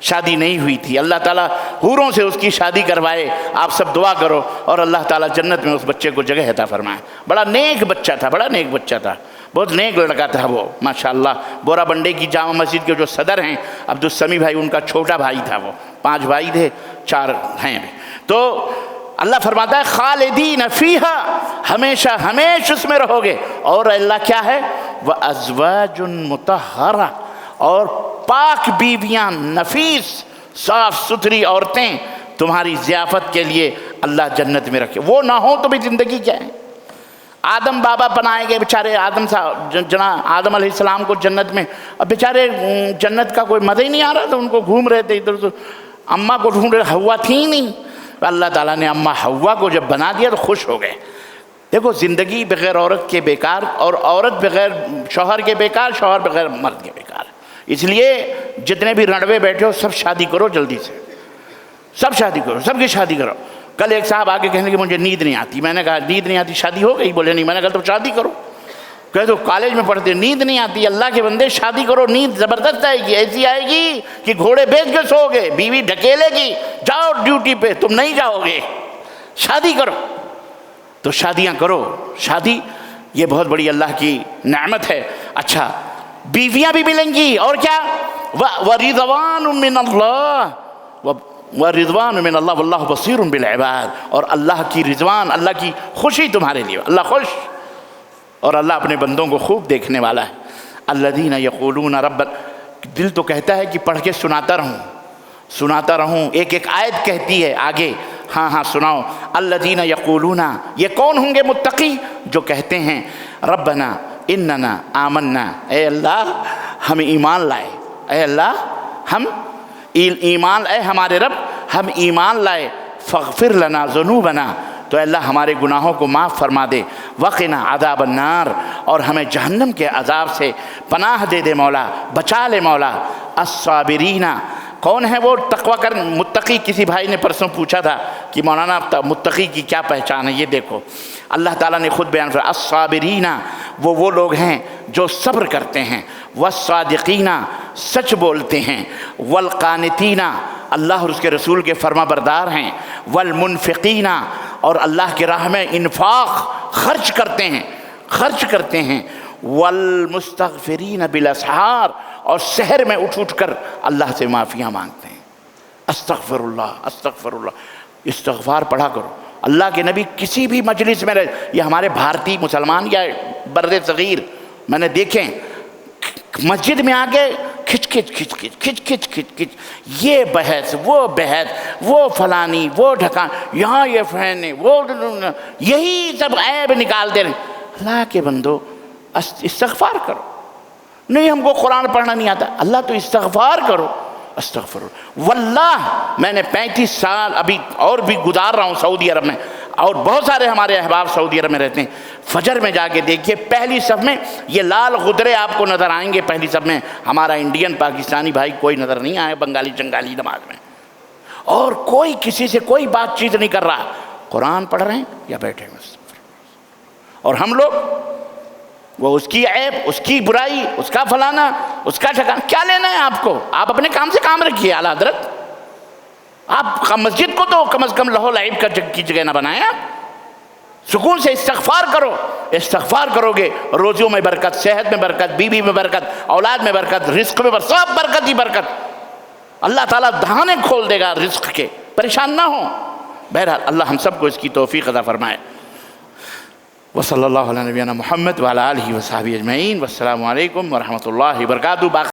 شادی نہیں ہوئی تھی، اللہ تعالیٰ حوروں سے اس کی شادی کروائے۔ آپ سب دعا کرو اور اللہ تعالیٰ جنت میں اس بچے کو جگہ عطا فرمائے۔ بڑا نیک بچہ تھا، بڑا نیک بچہ تھا، بہت نیک لڑکا تھا وہ، ماشاءاللہ۔ بورا بنڈے کی جامع مسجد کے جو صدر ہیں عبدالسمی بھائی، ان کا چھوٹا بھائی تھا وہ، 5 بھائی تھے، 4 ہیں۔ تو اللہ فرماتا ہے خالدین فیہا، ہمیشہ ہمیشہ اس میں رہو گے۔ اور اللہ کیا ہے؟ وَأَزْوَاجٌ مُطَهَّرَةٌ، اور پاک بیویاں، نفیس صاف ستھری عورتیں تمہاری ضیافت کے لیے اللہ جنت میں رکھے۔ وہ نہ ہو تو بھی زندگی کیا ہے؟ آدم بابا بنائے گئے بیچارے، آدم صاحب، جناب آدم علیہ السلام کو جنت میں، اب بیچارے جنت کا کوئی مزہ ہی نہیں آ رہا تھا ان کو، گھوم رہے تھے ادھر ادھر، اماں کو ڈھونڈ رہے، ہوا تھی نہیں، اللہ تعالیٰ نے اماں ہوا کو جب بنا دیا تو خوش ہو گئے۔ دیکھو زندگی بغیر عورت کے بیکار، اور عورت بغیر شوہر کے بیکار، شوہر بغیر مرد کے بیکار۔ اس لیے جتنے بھی رنڈوے بیٹھے ہو سب شادی کرو جلدی سے، سب شادی کرو، سب کی شادی کرو۔ کل ایک صاحب آگے کہنے کہ مجھے نیند نہیں آتی، میں نے کہا نیند نہیں آتی، شادی ہو گئی؟ بولے نہیں۔ میں نے کہا تو شادی کرو۔ کہے تو کالج میں پڑھتے نیند نہیں آتی، اللہ کے بندے شادی کرو، نیند زبردست آئے گی، ایسی آئے گی کہ گھوڑے بیچ کے سو گے، بیوی ڈھکیلے گی، جاؤ ڈیوٹی پہ، تم نہیں جاؤ گے، شادی کرو۔ تو شادیاں کرو، شادی یہ بہت بڑی اللہ کی نعمت ہے۔ اچھا بیویاں بھی ملیں گی، اور کیا؟ وَرِضْوَانٌ مِّنَ اللَّهِ، وَرِضْوَانٌ مِّنَ اللَّهِ وَاللَّهُ بَصِيرٌ بِالْعِبَادِ، اور اللہ کی رضوان، اللہ کی خوشی تمہارے لیے، اللہ خوش، اور اللہ اپنے بندوں کو خوب دیکھنے والا ہے۔ الذین یقولون ربنا، دل تو کہتا ہے کہ پڑھ کے سناتا رہوں، ایک ایک آیت کہتی ہے آگے، ہاں سناؤ۔ الذین یقولون، یہ کون ہوں گے متقی؟ جو کہتے ہیں ربنا اننا آمنا، اے اللہ ہم ایمان لائے، اے اللہ ہم ایمان، اے ہمارے رب ہم ایمان لائے، فاغفر لنا ذنوبنا، تو اللہ ہمارے گناہوں کو معاف فرما دے، وقنا عذاب النار، اور ہمیں جہنم کے عذاب سے پناہ دے دے مولا، بچا لے مولا، الصابرین کون ہے وہ تقوی کر متقی؟ کسی بھائی نے پرسوں پوچھا تھا کہ مولانا متقی کی کیا پہچان ہے؟ یہ دیکھو اللہ تعالیٰ نے خود بیان فرمایا الصابرین، وہ لوگ ہیں جو صبر کرتے ہیں، والصادقین سچ بولتے ہیں، والقانتین اللہ اور اس کے رسول کے فرما بردار ہیں، والمنفقین اور اللہ کی راہ میں انفاق خرچ کرتے ہیں، والمستغفرین بالاسحار اور سحر میں اٹھ کر اللہ سے معافیاں مانگتے ہیں۔ استغفر اللہ، استغفار پڑھا کرو۔ اللہ کے نبی کسی بھی مجلس میں یہ ہمارے بھارتی مسلمان یا برد صغیر میں نے دیکھیں مسجد میں آگے کھچ یہ بحث وہ فلانی وہ ڈھکان، یہاں یہ فین وہ، یہی سب عیب نکال دے رہے۔ اللہ کے بندو استغفار کرو۔ نہیں ہم کو قرآن پڑھنا نہیں آتا، اللہ تو استغفار کرو۔ استغفر واللہ میں نے 35 سال ابھی اور بھی گزار رہا ہوں سعودی عرب میں، اور بہت سارے ہمارے احباب سعودی عرب میں رہتے ہیں۔ فجر میں جا کے دیکھیے پہلی صف میں یہ لال غدرے آپ کو نظر آئیں گے، پہلی صف میں ہمارا انڈین پاکستانی بھائی کوئی نظر نہیں آئے بنگالی جنگالی نماز میں، اور کوئی کسی سے کوئی بات چیت نہیں کر رہا، قرآن پڑھ رہے ہیں یا بیٹھے ہیں۔ اور ہم لوگ وہ اس کی عیب، اس کی برائی، اس کا فلانا، اس کا ٹھکانا، کیا لینا ہے آپ کو؟ آپ اپنے کام سے کام رکھیے اعلیٰ حضرت۔ آپ مسجد کو تو کم از کم لہو لعب کی جگہ نہ بنائیں۔ آپ سکون سے استغفار کرو، استغفار کرو گے روزیوں میں برکت، صحت میں برکت، بیوی میں برکت، اولاد میں برکت، رزق میں برکت، سب برکت ہی برکت۔ اللہ تعالیٰ دہانے کھول دے گا رزق کے، پریشان نہ ہو۔ بہرحال اللہ ہم سب کو اس کی توفیق عطا فرمائے۔ وصلی اللہ علیہ نبینا محمد وعلی آلہ وصحبہ اجمعین، والسلام علیکم ورحمۃ اللہ وبرکاتہ۔